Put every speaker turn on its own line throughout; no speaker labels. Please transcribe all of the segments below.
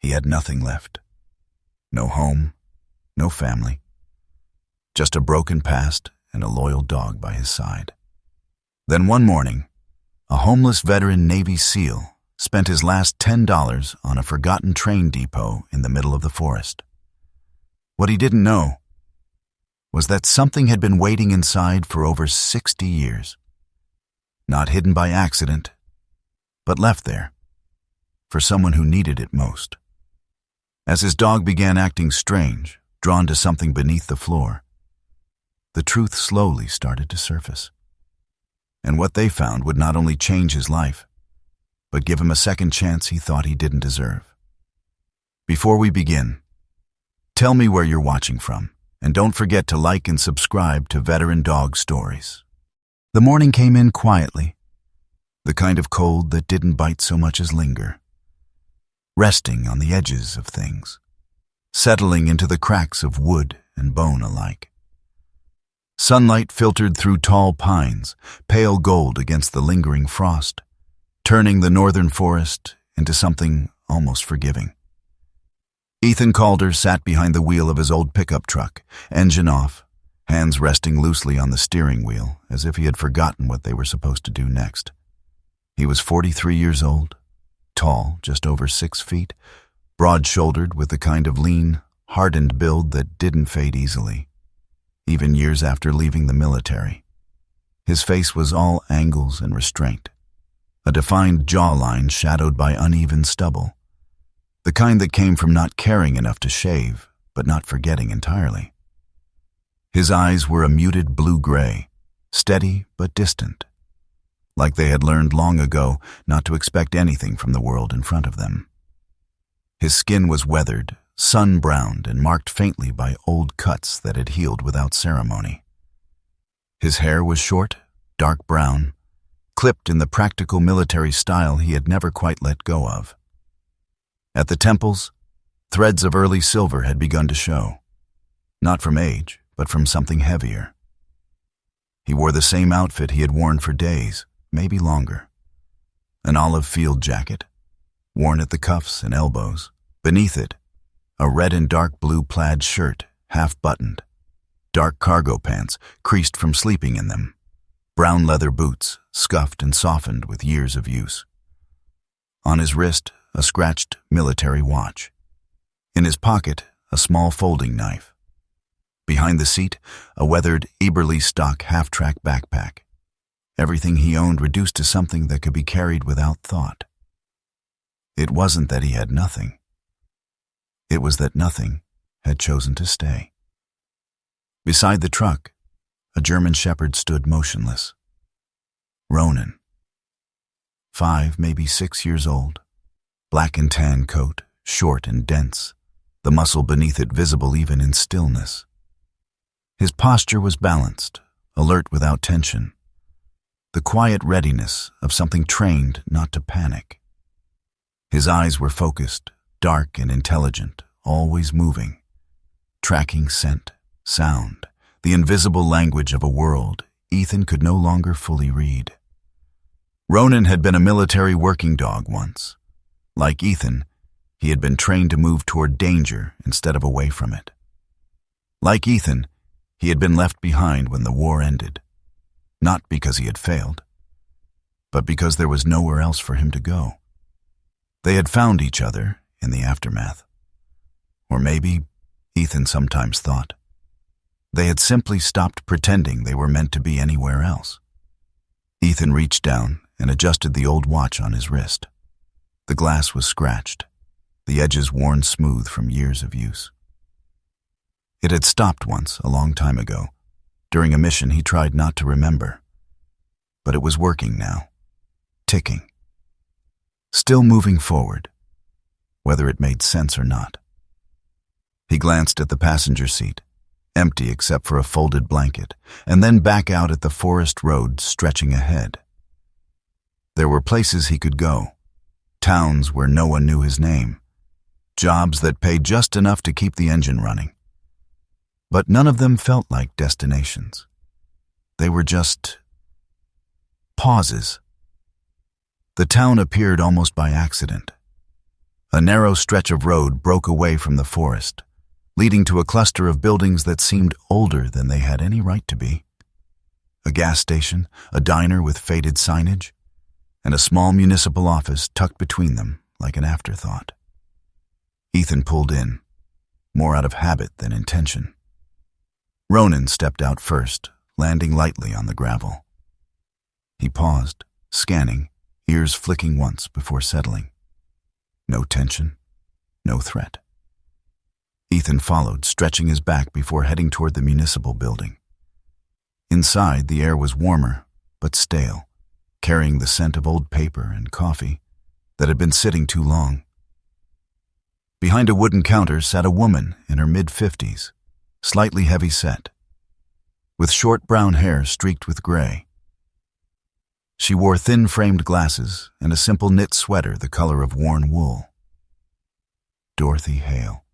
He had nothing left. No home, no family. Just a broken past and a loyal dog by his side. Then one morning, a homeless veteran Navy SEAL spent his last $10 on a forgotten train depot in the middle of the forest. What he didn't know was that something had been waiting inside for over 60 years. Not hidden by accident, but left there for someone who needed it most. As his dog began acting strange, drawn to something beneath the floor, the truth slowly started to surface. And what they found would not only change his life, but give him a second chance he thought he didn't deserve. Before we begin, tell me where you're watching from, and don't forget to like and subscribe to Veteran Dog Stories. The morning came in quietly, the kind of cold that didn't bite so much as linger, resting on the edges of things, settling into the cracks of wood and bone alike. Sunlight filtered through tall pines, pale gold against the lingering frost, turning the northern forest into something almost forgiving. Ethan Calder sat behind the wheel of his old pickup truck, engine off, hands resting loosely on the steering wheel as if he had forgotten what they were supposed to do next. He was 43 years old, tall, just over 6 feet, broad-shouldered with the kind of lean, hardened build that didn't fade easily, even years after leaving the military. His face was all angles and restraint, a defined jawline shadowed by uneven stubble, the kind that came from not caring enough to shave, but not forgetting entirely. His eyes were a muted blue-gray, steady but distant, like they had learned long ago not to expect anything from the world in front of them. His skin was weathered, sun-browned, and marked faintly by old cuts that had healed without ceremony. His hair was short, dark brown, clipped in the practical military style he had never quite let go of. At the temples, threads of early silver had begun to show, not from age, but from something heavier. He wore the same outfit he had worn for days, maybe longer. An olive field jacket, worn at the cuffs and elbows. Beneath it, a red and dark blue plaid shirt, half-buttoned. Dark cargo pants, creased from sleeping in them. Brown leather boots, scuffed and softened with years of use. On his wrist, a scratched military watch. In his pocket, a small folding knife. Behind the seat, a weathered Eberly stock half-track backpack. Everything he owned reduced to something that could be carried without thought. It wasn't that he had nothing. It was that nothing had chosen to stay. Beside the truck, a German shepherd stood motionless. Ronan. 5, maybe 6 years old. Black and tan coat, short and dense, the muscle beneath it visible even in stillness. His posture was balanced, alert without tension. The quiet readiness of something trained not to panic. His eyes were focused, dark and intelligent, always moving, tracking scent, sound, the invisible language of a world Ethan could no longer fully read. Ronan had been a military working dog once. Like Ethan, he had been trained to move toward danger instead of away from it. Like Ethan, he had been left behind when the war ended, not because he had failed, but because there was nowhere else for him to go. They had found each other in the aftermath. Or maybe, Ethan sometimes thought, they had simply stopped pretending they were meant to be anywhere else. Ethan reached down and adjusted the old watch on his wrist. The glass was scratched, the edges worn smooth from years of use. It had stopped once, a long time ago, during a mission he tried not to remember. But it was working now, ticking. Still moving forward, whether it made sense or not. He glanced at the passenger seat, empty except for a folded blanket, and then back out at the forest road stretching ahead. There were places he could go, towns where no one knew his name, jobs that paid just enough to keep the engine running. But none of them felt like destinations. They were just pauses. The town appeared almost by accident. A narrow stretch of road broke away from the forest, leading to a cluster of buildings that seemed older than they had any right to be. A gas station, a diner with faded signage, and a small municipal office tucked between them like an afterthought. Ethan pulled in, more out of habit than intention. Ronan stepped out first, landing lightly on the gravel. He paused, scanning, ears flicking once before settling. No tension, no threat. Ethan followed, stretching his back before heading toward the municipal building. Inside, the air was warmer, but stale, carrying the scent of old paper and coffee that had been sitting too long. Behind a wooden counter sat a woman in her mid-50s, slightly heavy-set, with short brown hair streaked with gray. She wore thin-framed glasses and a simple knit sweater the color of worn wool. Dorothy Hale.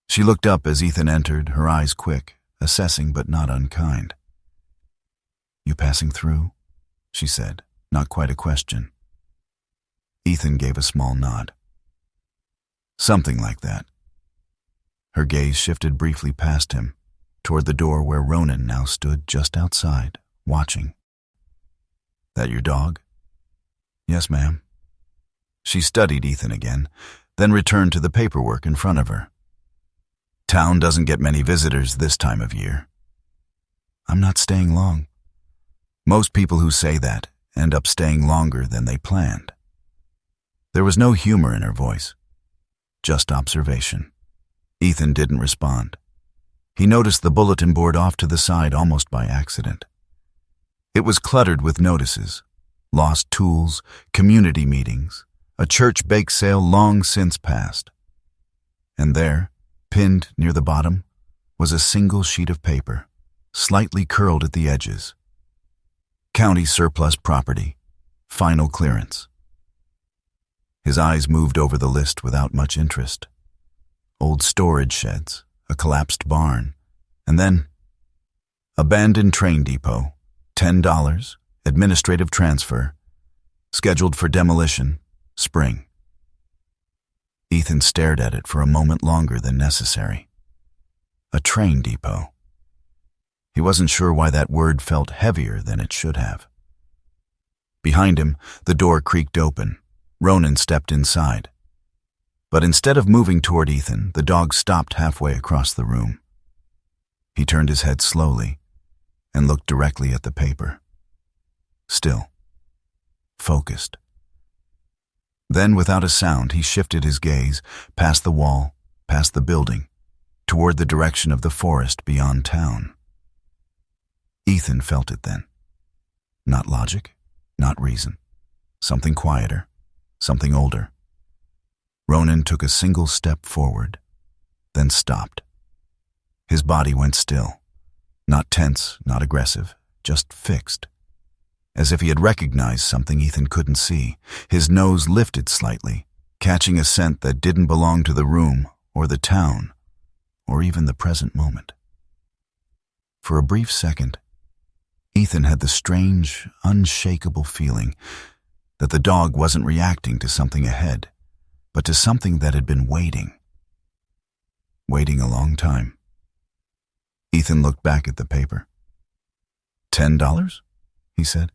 She looked up as Ethan entered, her eyes quick, assessing but not unkind. "You passing through?" she said, not quite a question. Ethan gave a small nod. Something like that. Her gaze shifted briefly past him, toward the door where Ronan now stood just outside, watching. "That your dog?" "Yes, ma'am." She studied Ethan again, then returned to the paperwork in front of her. "Town doesn't get many visitors this time of year." "I'm not staying long." Most people who say that end up staying longer than they planned. There was no humor in her voice, just observation. Ethan didn't respond. He noticed the bulletin board off to the side almost by accident. It was cluttered with notices: lost tools, community meetings, a church bake sale long since past. And there, pinned near the bottom, was a single sheet of paper, slightly curled at the edges. County surplus property, final clearance. His eyes moved over the list without much interest. Old storage sheds, a collapsed barn, and then abandoned train depot, $10, administrative transfer, scheduled for demolition, spring. Ethan stared at it for a moment longer than necessary. A train depot. He wasn't sure why that word felt heavier than it should have. Behind him, the door creaked open. Ronan stepped inside. But instead of moving toward Ethan, the dog stopped halfway across the room. He turned his head slowly and looked directly at the paper. Still. Focused. Then, without a sound, he shifted his gaze past the wall, past the building, toward the direction of the forest beyond town. Ethan felt it then. Not logic, not reason. Something quieter, something older. Ronan took a single step forward, then stopped. His body went still, not tense, not aggressive, just fixed. As if he had recognized something Ethan couldn't see, his nose lifted slightly, catching a scent that didn't belong to the room or the town, or even the present moment. For a brief second, Ethan had the strange, unshakable feeling that the dog wasn't reacting to something ahead, but to something that had been waiting. Waiting a long time. Ethan looked back at the paper. $10? He said.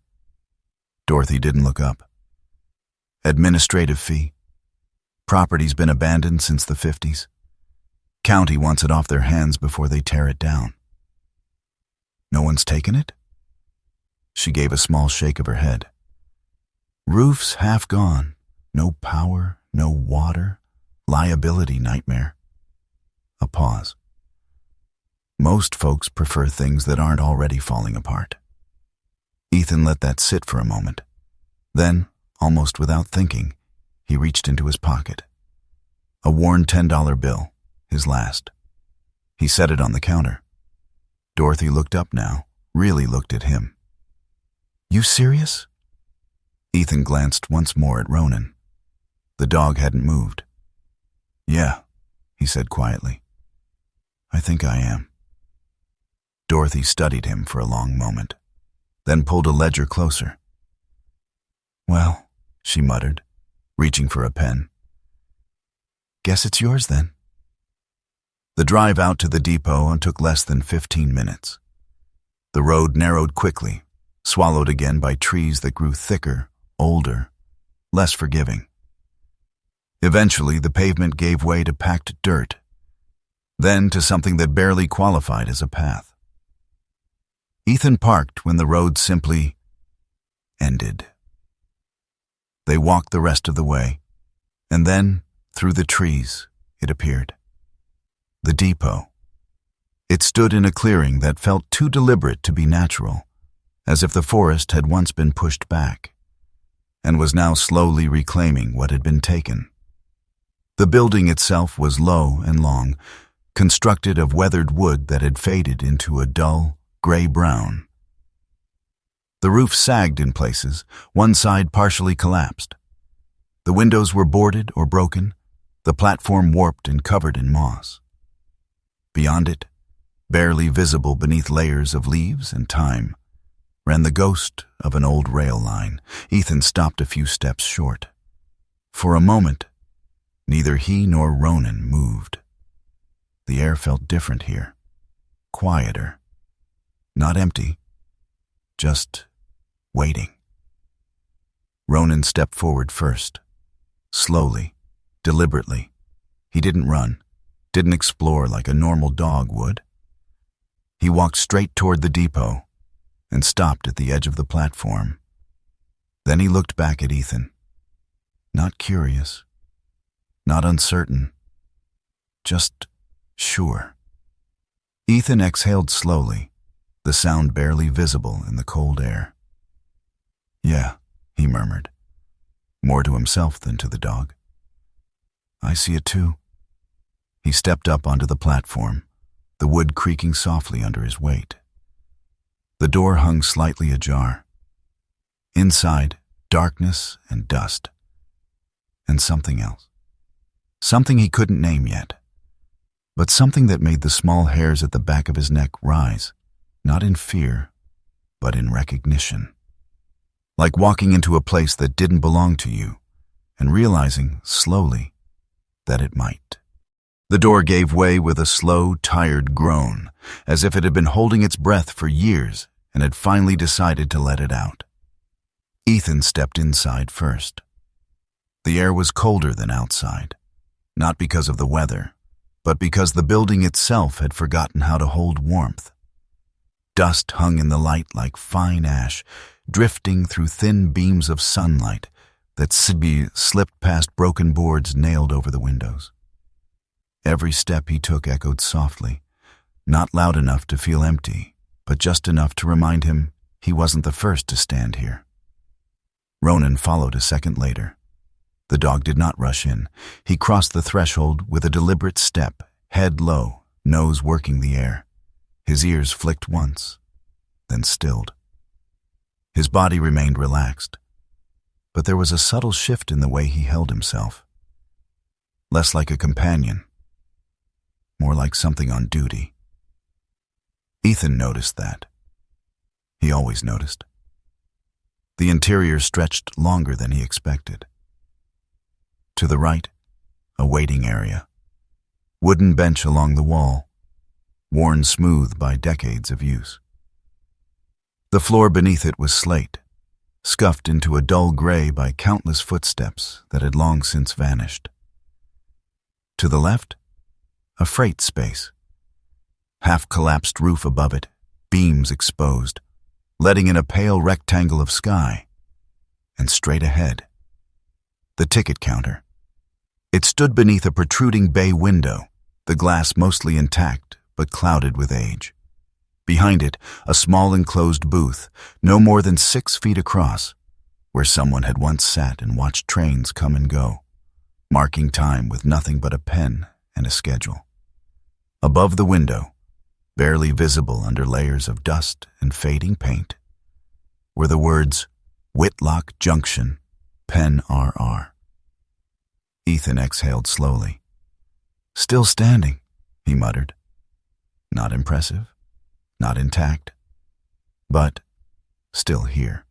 Dorothy didn't look up. Administrative fee. Property's been abandoned since the 50s. County wants it off their hands before they tear it down. No one's taken it? She gave a small shake of her head. Roof's half gone. No power, no water. Liability nightmare. A pause. Most folks prefer things that aren't already falling apart. Ethan let that sit for a moment. Then, almost without thinking, he reached into his pocket. A worn $10 bill, his last. He set it on the counter. Dorothy looked up now, really looked at him. You serious? Ethan glanced once more at Ronan. The dog hadn't moved. Yeah, he said quietly. I think I am. Dorothy studied him for a long moment, then pulled a ledger closer. Well, she muttered, reaching for a pen. Guess it's yours then. The drive out to the depot took less than 15 minutes. The road narrowed quickly, swallowed again by trees that grew thicker, older, less forgiving. Eventually, the pavement gave way to packed dirt, then to something that barely qualified as a path. Ethan parked when the road simply ended. They walked the rest of the way, and then, through the trees, it appeared. The depot. It stood in a clearing that felt too deliberate to be natural, as if the forest had once been pushed back, and was now slowly reclaiming what had been taken. The building itself was low and long, constructed of weathered wood that had faded into a dull, gray-brown. The roof sagged in places, one side partially collapsed. The windows were boarded or broken, the platform warped and covered in moss. Beyond it, barely visible beneath layers of leaves and thyme, ran the ghost of an old rail line. Ethan stopped a few steps short. For a moment, neither he nor Ronan moved. The air felt different here, quieter, not empty, just waiting. Ronan stepped forward first, slowly, deliberately. He didn't run, didn't explore like a normal dog would. He walked straight toward the depot and stopped at the edge of the platform. Then he looked back at Ethan. Not curious, not uncertain, just sure. Ethan exhaled slowly, the sound barely visible in the cold air. "Yeah," he murmured, more to himself than to the dog. "I see it too." He stepped up onto the platform, the wood creaking softly under his weight. The door hung slightly ajar. Inside, darkness and dust. And something else. Something he couldn't name yet, but something that made the small hairs at the back of his neck rise, not in fear, but in recognition. Like walking into a place that didn't belong to you, and realizing, slowly, that it might. The door gave way with a slow, tired groan, as if it had been holding its breath for years and had finally decided to let it out. Ethan stepped inside first. The air was colder than outside, not because of the weather, but because the building itself had forgotten how to hold warmth. Dust hung in the light like fine ash, drifting through thin beams of sunlight that slipped past broken boards nailed over the windows. Every step he took echoed softly, not loud enough to feel empty, but just enough to remind him he wasn't the first to stand here. Ronan followed a second later. The dog did not rush in. He crossed the threshold with a deliberate step, head low, nose working the air. His ears flicked once, then stilled. His body remained relaxed, but there was a subtle shift in the way he held himself. Less like a companion, more like something on duty. Ethan noticed that. He always noticed. The interior stretched longer than he expected. To the right, a waiting area. Wooden bench along the wall, worn smooth by decades of use. The floor beneath it was slate, scuffed into a dull gray by countless footsteps that had long since vanished. To the left, a freight space. Half-collapsed roof above it, beams exposed, letting in a pale rectangle of sky. And straight ahead, the ticket counter. It stood beneath a protruding bay window, the glass mostly intact but clouded with age. Behind it, a small enclosed booth, no more than 6 feet across, where someone had once sat and watched trains come and go, marking time with nothing but a pen and a schedule. Above the window, barely visible under layers of dust and fading paint, were the words, Whitlock Junction, Penn RR. Ethan exhaled slowly. "Still standing," he muttered. Not impressive, not intact, but still here.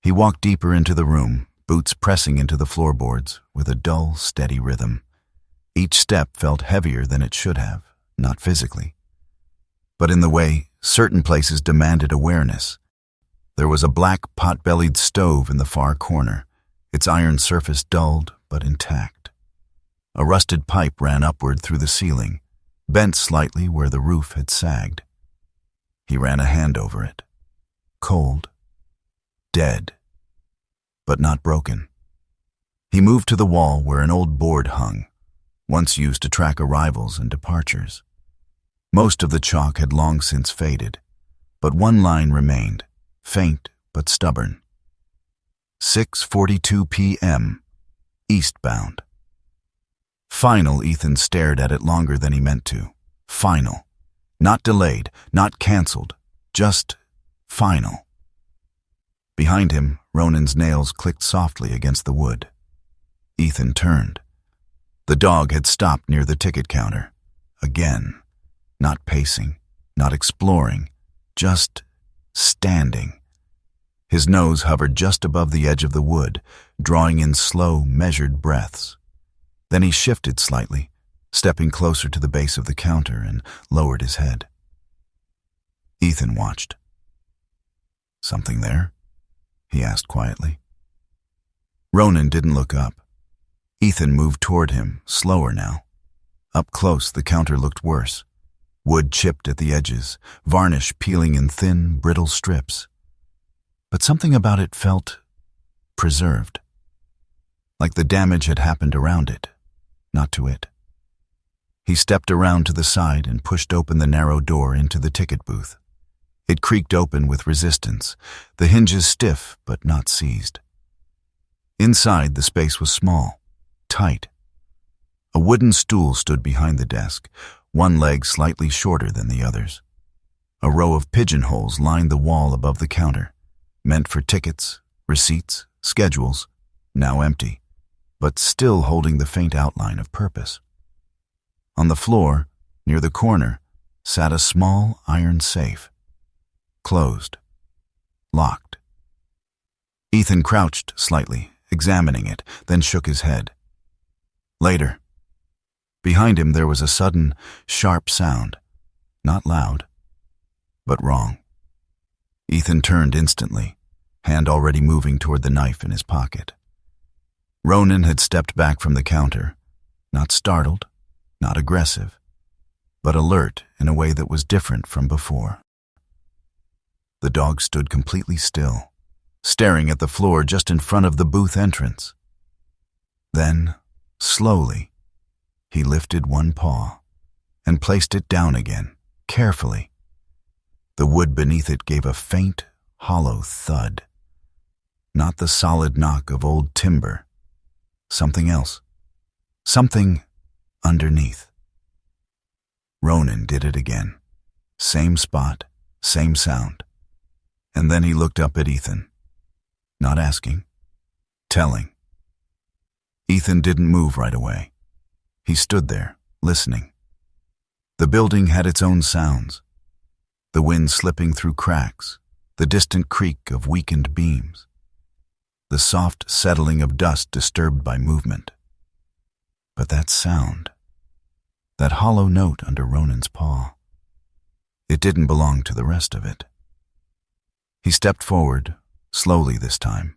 He walked deeper into the room, boots pressing into the floorboards with a dull, steady rhythm, Each step felt heavier than it should have, not physically, but in the way certain places demanded awareness. There was a black pot-bellied stove in the far corner, its iron surface dulled but intact. A rusted pipe ran upward through the ceiling, bent slightly where the roof had sagged. He ran a hand over it. Cold, dead, but not broken. He moved to the wall where an old board hung, once used to track arrivals and departures. Most of the chalk had long since faded, but one line remained, faint but stubborn. 6:42 p.m., eastbound. Final. Ethan stared at it longer than he meant to. Final. Not delayed, not canceled, just final. Behind him, Ronan's nails clicked softly against the wood. Ethan turned. The dog had stopped near the ticket counter. Again. Not pacing, not exploring, just standing. His nose hovered just above the edge of the wood, drawing in slow, measured breaths. Then he shifted slightly, stepping closer to the base of the counter, and lowered his head. Ethan watched. "Something there?" he asked quietly. Ronan didn't look up. Ethan moved toward him, slower now. Up close, the counter looked worse. Wood chipped at the edges, varnish peeling in thin, brittle strips. But something about it felt preserved, like the damage had happened around it, not to it. He stepped around to the side and pushed open the narrow door into the ticket booth. It creaked open with resistance, the hinges stiff but not seized. Inside, the space was small, tight. A wooden stool stood behind the desk, one leg slightly shorter than the others. A row of pigeonholes lined the wall above the counter, meant for tickets, receipts, schedules, now empty, but still holding the faint outline of purpose. On the floor, near the corner, sat a small iron safe. Closed. Locked. Ethan crouched slightly, examining it, then shook his head. Later. Behind him there was a sudden, sharp sound. Not loud, but wrong. Ethan turned instantly, hand already moving toward the knife in his pocket. Ronan had stepped back from the counter, not startled, not aggressive, but alert in a way that was different from before. The dog stood completely still, staring at the floor just in front of the booth entrance. Then, slowly, he lifted one paw and placed it down again, carefully. The wood beneath it gave a faint, hollow thud. Not the solid knock of old timber. Something else. Something underneath. Ronan did it again. Same spot, same sound. And then he looked up at Ethan. Not asking. Telling. Ethan didn't move right away. He stood there, listening. The building had its own sounds. The wind slipping through cracks, the distant creak of weakened beams, the soft settling of dust disturbed by movement. But that sound, that hollow note under Ronan's paw, it didn't belong to the rest of it. He stepped forward, slowly this time.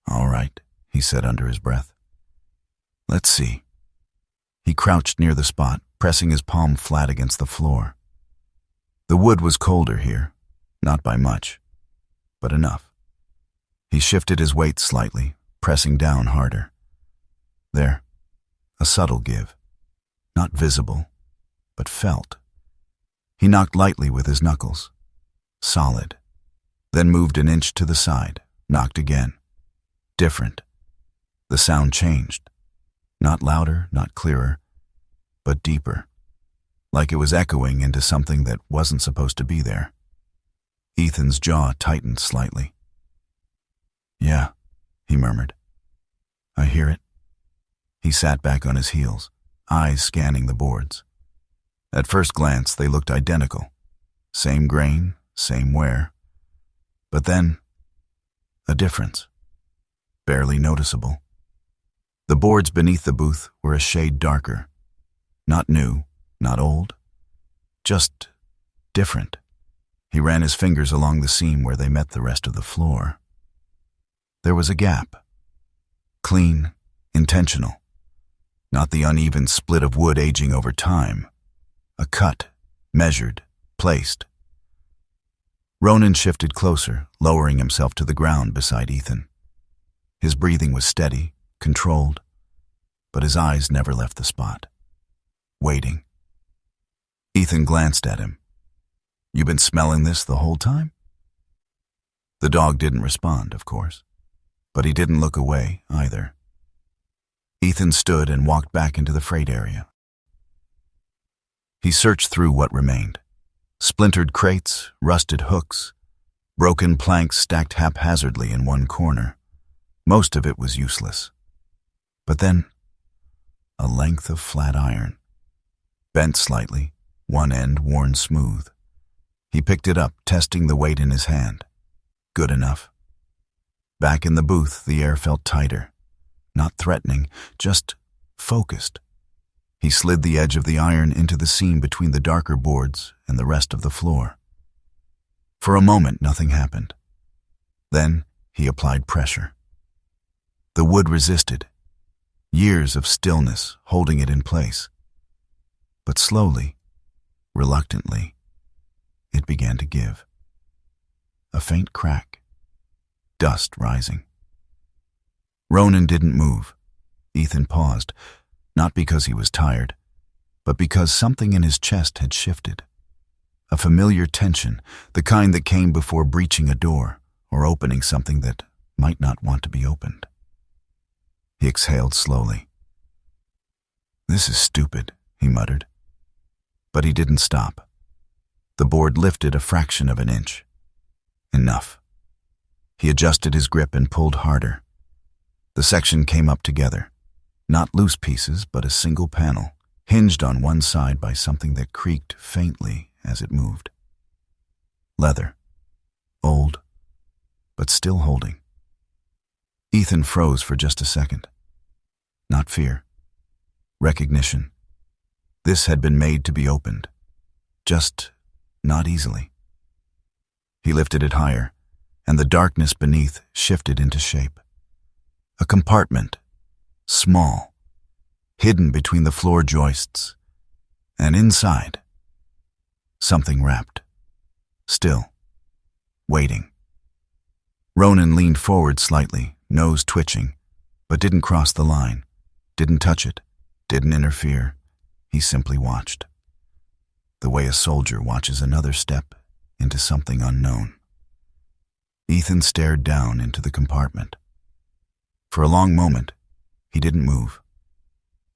"All right," he said under his breath. "Let's see." He crouched near the spot, pressing his palm flat against the floor. The wood was colder here, not by much, but enough. He shifted his weight slightly, pressing down harder. There, a subtle give, not visible, but felt. He knocked lightly with his knuckles, solid, then moved an inch to the side, knocked again. Different. The sound changed. Not louder, not clearer, but deeper, like it was echoing into something that wasn't supposed to be there. Ethan's jaw tightened slightly. "Yeah," he murmured. "I hear it." He sat back on his heels, eyes scanning the boards. At first glance, they looked identical. Same grain, same wear. But then, a difference. Barely noticeable. The boards beneath the booth were a shade darker. Not new, not old, just different. He ran his fingers along the seam where they met the rest of the floor. There was a gap. Clean, intentional. Not the uneven split of wood aging over time. A cut, measured, placed. Ronan shifted closer, lowering himself to the ground beside Ethan. His breathing was steady, controlled, but his eyes never left the spot. Waiting. Ethan glanced at him. "You been smelling this the whole time?" The dog didn't respond, of course, but he didn't look away either. Ethan stood and walked back into the freight area. He searched through what remained. Splintered crates, rusted hooks, broken planks stacked haphazardly in one corner. Most of it was useless. But then, a length of flat iron. Bent slightly, one end worn smooth. He picked it up, testing the weight in his hand. Good enough. Back in the booth, the air felt tighter. Not threatening, just focused. He slid the edge of the iron into the seam between the darker boards and the rest of the floor. For a moment, nothing happened. Then, he applied pressure. The wood resisted. Years of stillness holding it in place. But slowly, reluctantly, it began to give. A faint crack. Dust rising. Ronan didn't move. Ethan paused, not because he was tired, but because something in his chest had shifted. A familiar tension, the kind that came before breaching a door or opening something that might not want to be opened. He exhaled slowly. "This is stupid," he muttered. But he didn't stop. The board lifted a fraction of an inch. Enough. He adjusted his grip and pulled harder. The section came up together. Not loose pieces, but a single panel, hinged on one side by something that creaked faintly as it moved. Leather. Old, but still holding. Ethan froze for just a second. Not fear. Recognition. This had been made to be opened. Just not easily. He lifted it higher, and the darkness beneath shifted into shape. A compartment. Small. Hidden between the floor joists. And inside, something wrapped. Still. Waiting. Ronan leaned forward slightly, nose twitching, but didn't cross the line, didn't touch it, didn't interfere. He simply watched. The way a soldier watches another step into something unknown. Ethan stared down into the compartment. For a long moment, he didn't move,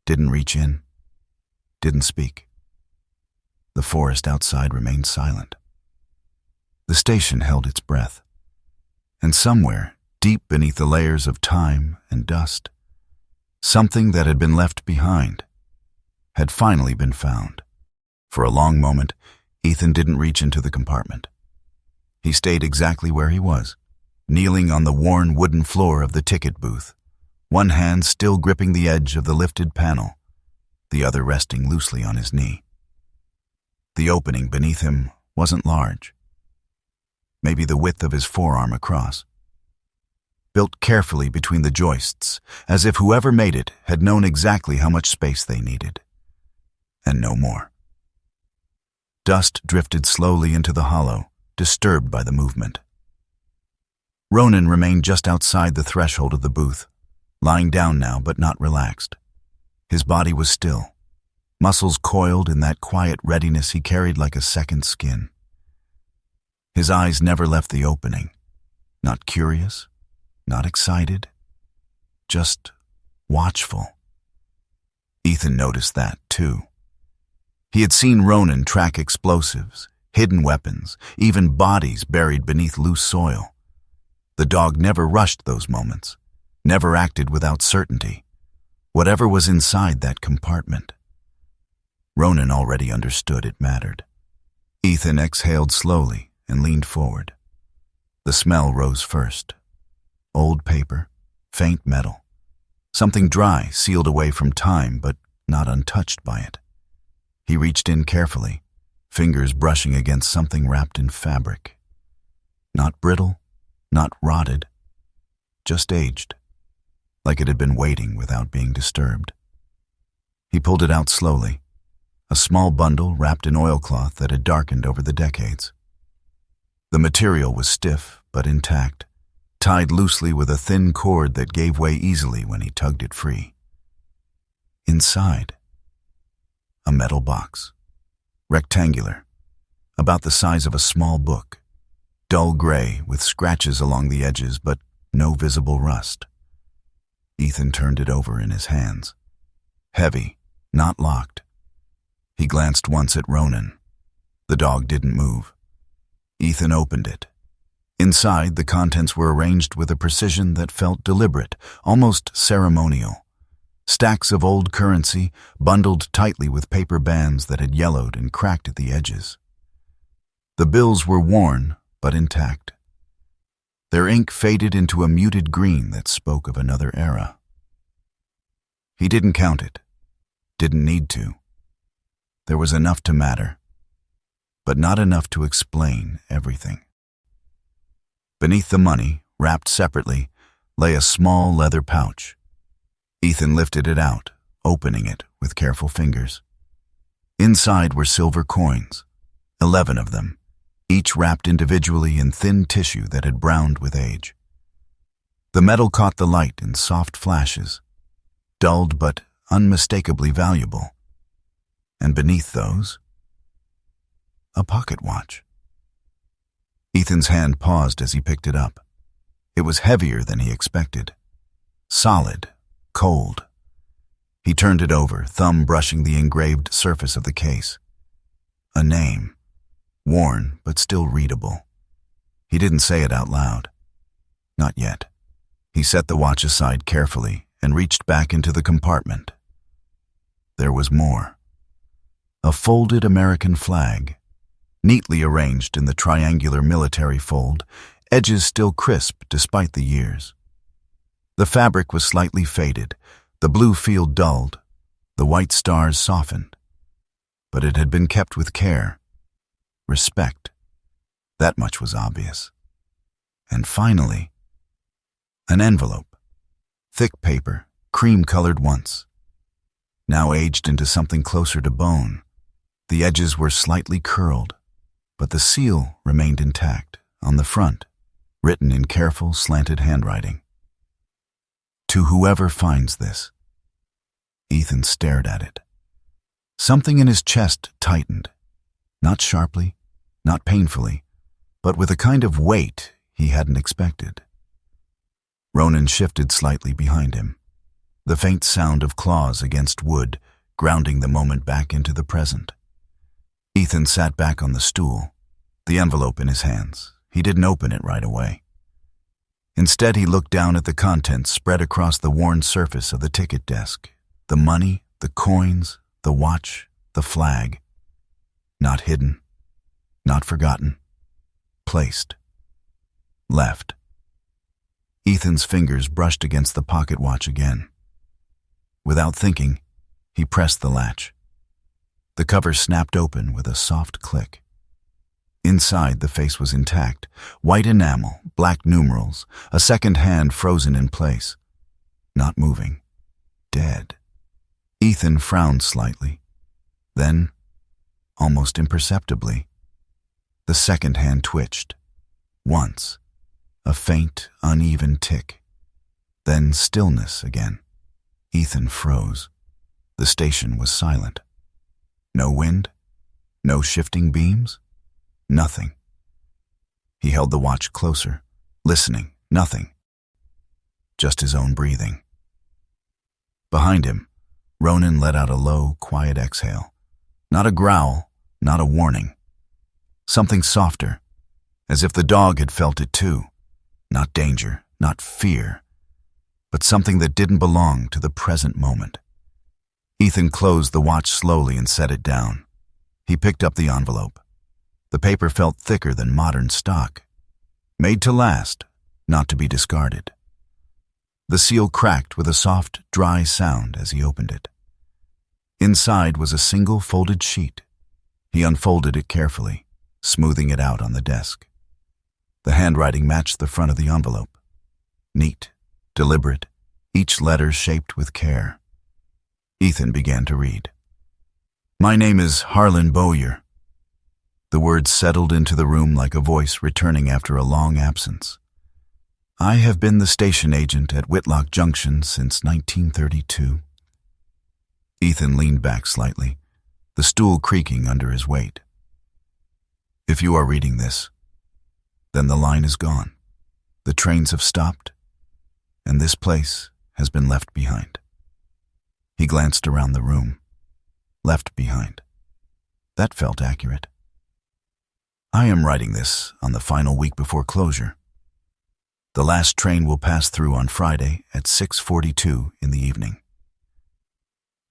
didn't reach in, didn't speak. The forest outside remained silent. The station held its breath. And somewhere, deep beneath the layers of time and dust, something that had been left behind had finally been found. For a long moment, Ethan didn't reach into the compartment. He stayed exactly where he was, kneeling on the worn wooden floor of the ticket booth, one hand still gripping the edge of the lifted panel, the other resting loosely on his knee. The opening beneath him wasn't large. Maybe the width of his forearm across. Built carefully between the joists, as if whoever made it had known exactly how much space they needed. And no more. Dust drifted slowly into the hollow, disturbed by the movement. Ronan remained just outside the threshold of the booth, lying down now but not relaxed. His body was still, muscles coiled in that quiet readiness he carried like a second skin. His eyes never left the opening, not curious, not excited, just watchful. Ethan noticed that, too. He had seen Ronan track explosives, hidden weapons, even bodies buried beneath loose soil. The dog never rushed those moments, never acted without certainty. Whatever was inside that compartment. Ronan already understood it mattered. Ethan exhaled slowly and leaned forward. The smell rose first. Old paper, faint metal, something dry, sealed away from time, but not untouched by it. He reached in carefully, fingers brushing against something wrapped in fabric. Not brittle, not rotted, just aged, like it had been waiting without being disturbed. He pulled it out slowly, a small bundle wrapped in oilcloth that had darkened over the decades. The material was stiff but intact, tied loosely with a thin cord that gave way easily when he tugged it free. Inside, a metal box, rectangular, about the size of a small book, dull gray with scratches along the edges but no visible rust. Ethan turned it over in his hands. Heavy, not locked. He glanced once at Ronan. The dog didn't move. Ethan opened it. Inside, the contents were arranged with a precision that felt deliberate, almost ceremonial. Stacks of old currency, bundled tightly with paper bands that had yellowed and cracked at the edges. The bills were worn, but intact. Their ink faded into a muted green that spoke of another era. He didn't count it, didn't need to. There was enough to matter, but not enough to explain everything. Beneath the money, wrapped separately, lay a small leather pouch. Ethan lifted it out, opening it with careful fingers. Inside were silver coins, 11 of them, each wrapped individually in thin tissue that had browned with age. The metal caught the light in soft flashes, dulled but unmistakably valuable. And beneath those, a pocket watch. Ethan's hand paused as he picked it up. It was heavier than he expected. Solid, cold. He turned it over, thumb brushing the engraved surface of the case. A name, worn but still readable. He didn't say it out loud. Not yet. He set the watch aside carefully and reached back into the compartment. There was more. A folded American flag, neatly arranged in the triangular military fold, edges still crisp despite the years. The fabric was slightly faded, the blue field dulled, the white stars softened. But it had been kept with care. Respect. That much was obvious. And finally, an envelope. Thick paper, cream-colored once. Now aged into something closer to bone. The edges were slightly curled, but the seal remained intact, on the front, written in careful, slanted handwriting. To whoever finds this. Ethan stared at it. Something in his chest tightened, not sharply, not painfully, but with a kind of weight he hadn't expected. Ronan shifted slightly behind him, the faint sound of claws against wood, grounding the moment back into the present. Ethan sat back on the stool, the envelope in his hands. He didn't open it right away. Instead, he looked down at the contents spread across the worn surface of the ticket desk. The money, the coins, the watch, the flag. Not hidden, not forgotten. Placed. Left. Ethan's fingers brushed against the pocket watch again. Without thinking, he pressed the latch. The cover snapped open with a soft click. Inside, the face was intact, white enamel, black numerals, a second hand frozen in place. Not moving. Dead. Ethan frowned slightly. Then, almost imperceptibly, the second hand twitched. Once, a faint, uneven tick. Then stillness again. Ethan froze. The station was silent. No wind, no shifting beams, nothing. He held the watch closer, listening, nothing. Just his own breathing. Behind him, Ronan let out a low, quiet exhale. Not a growl, not a warning. Something softer, as if the dog had felt it too. Not danger, not fear, but something that didn't belong to the present moment. Ethan closed the watch slowly and set it down. He picked up the envelope. The paper felt thicker than modern stock. Made to last, not to be discarded. The seal cracked with a soft, dry sound as he opened it. Inside was a single folded sheet. He unfolded it carefully, smoothing it out on the desk. The handwriting matched the front of the envelope. Neat, deliberate, each letter shaped with care. Ethan began to read. "My name is Harlan Bowyer." The words settled into the room like a voice returning after a long absence. "I have been the station agent at Whitlock Junction since 1932. Ethan leaned back slightly, the stool creaking under his weight. "If you are reading this, then the line is gone. The trains have stopped, and this place has been left behind." He glanced around the room. Left behind. That felt accurate. "I am writing this on the final week before closure. The last train will pass through on Friday at 6:42 in the evening."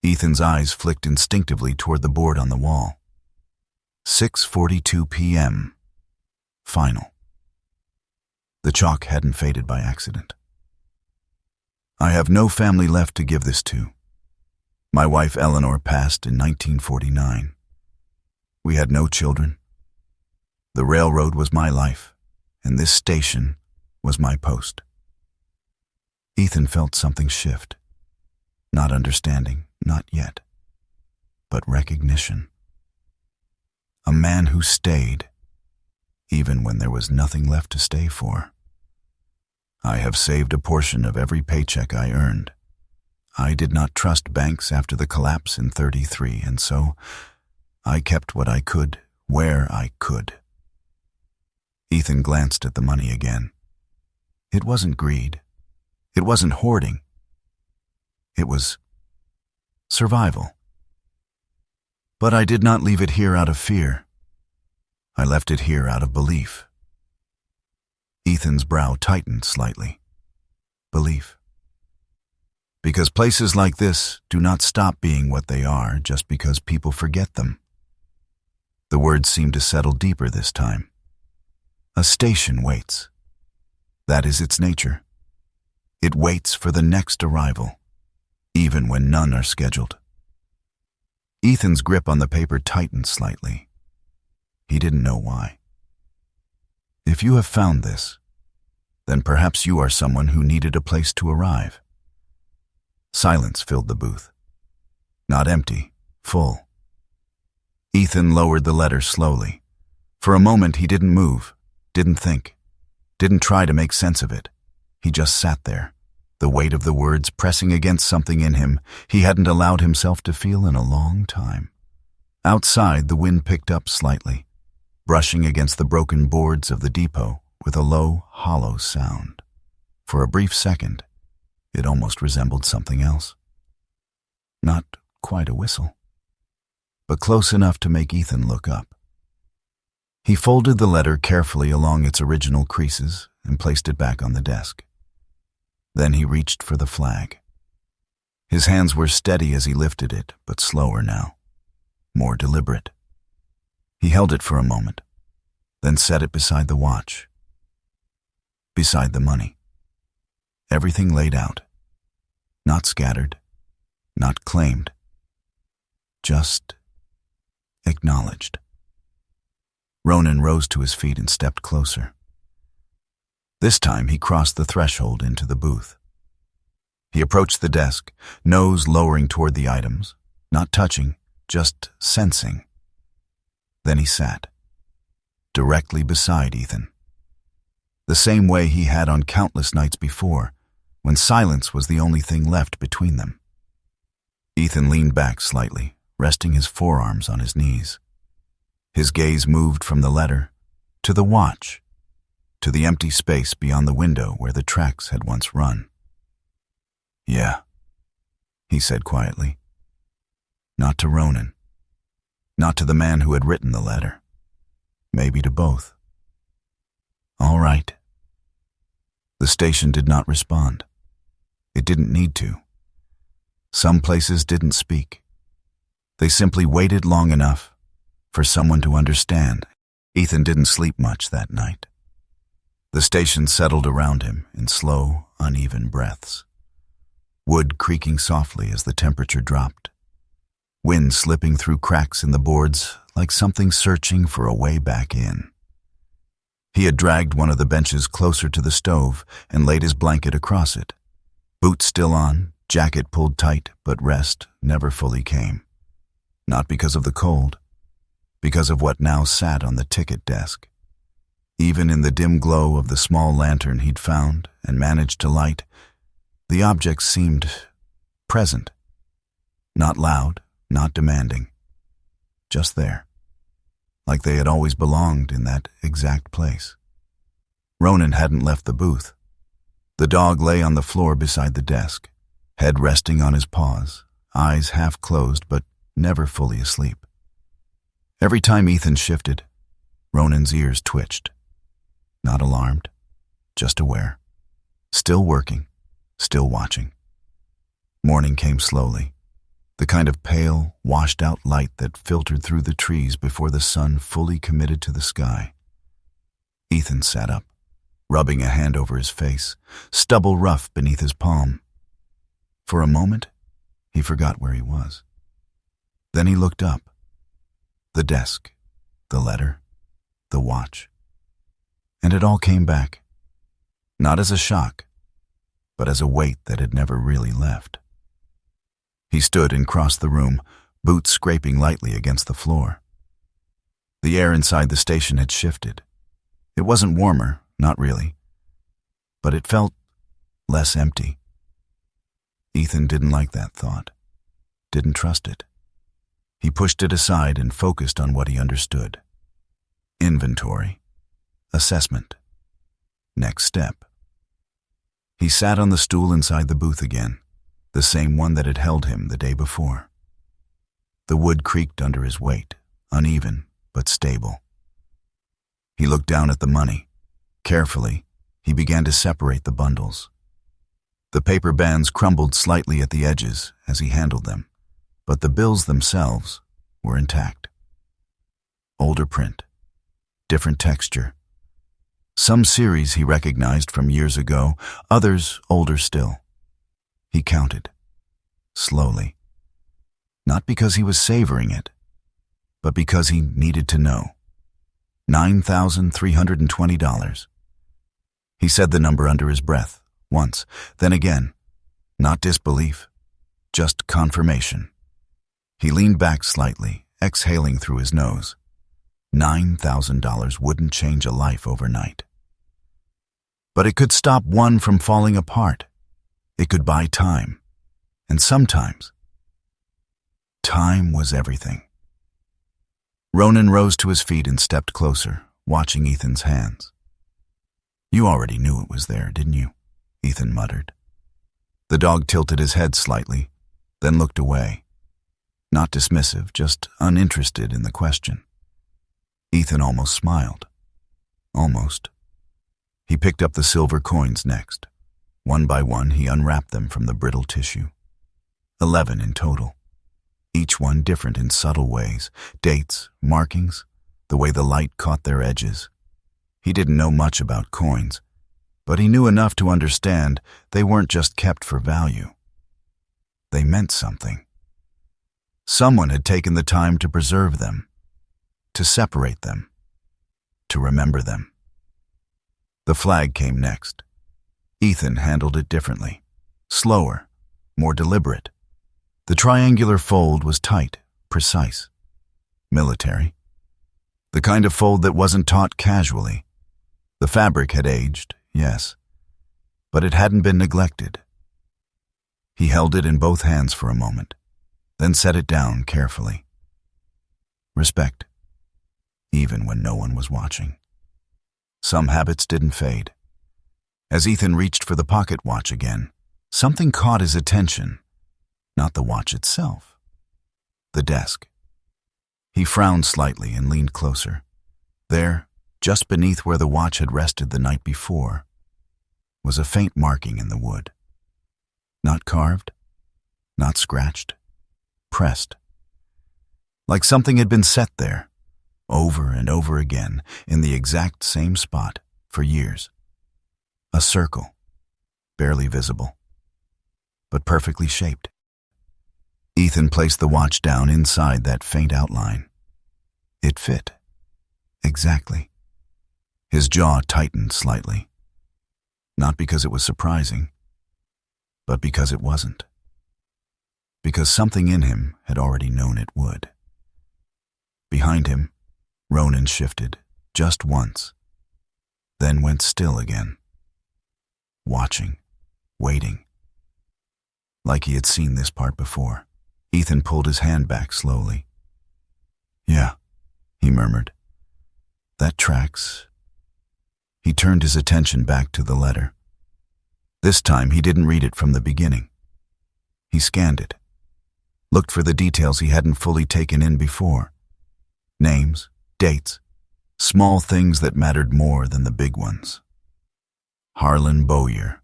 Ethan's eyes flicked instinctively toward the board on the wall. 6:42 p.m. Final. The chalk hadn't faded by accident. "I have no family left to give this to. My wife Eleanor passed in 1949. We had no children. The railroad was my life, and this station was my post." Ethan felt something shift. Not understanding, not yet, but recognition. A man who stayed, even when there was nothing left to stay for. "I have saved a portion of every paycheck I earned. I did not trust banks after the collapse in 33, and so I kept what I could where I could." Ethan glanced at the money again. It wasn't greed. It wasn't hoarding. It was survival. "But I did not leave it here out of fear. I left it here out of belief." Ethan's brow tightened slightly. Belief. Because places like this do not stop being what they are just because people forget them. The words seemed to settle deeper this time. A station waits. That is its nature. It waits for the next arrival, even when none are scheduled. Ethan's grip on the paper tightened slightly. He didn't know why. "If you have found this, then perhaps you are someone who needed a place to arrive." Silence filled the booth. Not empty, full. Ethan lowered the letter slowly. For a moment he didn't move, didn't think, didn't try to make sense of it. He just sat there, the weight of the words pressing against something in him he hadn't allowed himself to feel in a long time. Outside, the wind picked up slightly, brushing against the broken boards of the depot with a low, hollow sound. For a brief second, it almost resembled something else. Not quite a whistle, but close enough to make Ethan look up. He folded the letter carefully along its original creases and placed it back on the desk. Then he reached for the flag. His hands were steady as he lifted it, but slower now, more deliberate. He held it for a moment, then set it beside the watch, beside the money. Everything laid out, not scattered, not claimed, just acknowledged. Ronan rose to his feet and stepped closer. This time he crossed the threshold into the booth. He approached the desk, nose lowering toward the items, not touching, just sensing. Then he sat, directly beside Ethan. The same way he had on countless nights before, when silence was the only thing left between them. Ethan leaned back slightly, resting his forearms on his knees. His gaze moved from the letter to the watch, to the empty space beyond the window where the tracks had once run. "Yeah," he said quietly. Not to Ronan. Not to the man who had written the letter. Maybe to both. "All right." The station did not respond. It didn't need to. Some places didn't speak. They simply waited long enough for someone to understand. Ethan didn't sleep much that night. The station settled around him in slow, uneven breaths. wood creaking softly as the temperature dropped, wind slipping through cracks in the boards like something searching for a way back in. He had dragged one of the benches closer to the stove and laid his blanket across it. Boots still on, jacket pulled tight, but rest never fully came. Not because of the cold, because of what now sat on the ticket desk. Even in the dim glow of the small lantern he'd found and managed to light, the object seemed present. Not loud, not demanding. Just there. Like they had always belonged in that exact place. Ronan hadn't left the booth. The dog lay on the floor beside the desk, head resting on his paws, eyes half closed but never fully asleep. Every time Ethan shifted, Ronan's ears twitched. Not alarmed, just aware. Still working, still watching. Morning came slowly, the kind of pale, washed-out light that filtered through the trees before the sun fully committed to the sky. Ethan sat up, rubbing a hand over his face, stubble rough beneath his palm. For a moment, he forgot where he was. Then he looked up. The desk, the letter, the watch. And it all came back. Not as a shock, but as a weight that had never really left. He stood and crossed the room, boots scraping lightly against the floor. The air inside the station had shifted. It wasn't warmer, not really, but it felt less empty. Ethan didn't like that thought, didn't trust it. He pushed it aside and focused on what he understood. Inventory, assessment, next step. He sat on the stool inside the booth again, the same one that had held him the day before. The wood creaked under his weight, uneven but stable. He looked down at the money. Carefully, he began to separate the bundles. The paper bands crumbled slightly at the edges as he handled them, but the bills themselves were intact. Older print, different texture. Some series he recognized from years ago, others older still. He counted, slowly. Not because he was savoring it, but because he needed to know. $9,320. He said the number under his breath, once, then again. Not disbelief, just confirmation. He leaned back slightly, exhaling through his nose. $9,000 wouldn't change a life overnight. But it could stop one from falling apart. It could buy time. And sometimes, time was everything. Ronan rose to his feet and stepped closer, watching Ethan's hands. "You already knew it was there, didn't you?" Ethan muttered. The dog tilted his head slightly, then looked away. Not dismissive, just uninterested in the question. Ethan almost smiled. Almost. He picked up the silver coins next. One by one, he unwrapped them from the brittle tissue. 11 in total. Each one different in subtle ways. Dates, markings, the way the light caught their edges. He didn't know much about coins, but he knew enough to understand they weren't just kept for value. They meant something. Someone had taken the time to preserve them, to separate them, to remember them. The flag came next. Ethan handled it differently, slower, more deliberate. The triangular fold was tight, precise, military. The kind of fold that wasn't taught casually. The fabric had aged, yes, but it hadn't been neglected. He held it in both hands for a moment, then set it down carefully. Respect, even when no one was watching. Some habits didn't fade. As Ethan reached for the pocket watch again, something caught his attention. Not the watch itself. The desk. He frowned slightly and leaned closer. There, just beneath where the watch had rested the night before, was a faint marking in the wood. Not carved, not scratched, pressed. Like something had been set there, over and over again, in the exact same spot, for years. A circle, barely visible. but perfectly shaped. Ethan placed the watch down inside that faint outline. It fit. Exactly. His jaw tightened slightly. Not because it was surprising, but because it wasn't. Because something in him had already known it would. Behind him, Ronan shifted, just once, then went still again. Watching, waiting. Like he had seen this part before. Ethan pulled his hand back slowly. "Yeah," he murmured. "That tracks." He turned his attention back to the letter. This time he didn't read it from the beginning. He scanned it, looked for the details he hadn't fully taken in before. Names, dates, small things that mattered more than the big ones. Harlan Bowyer,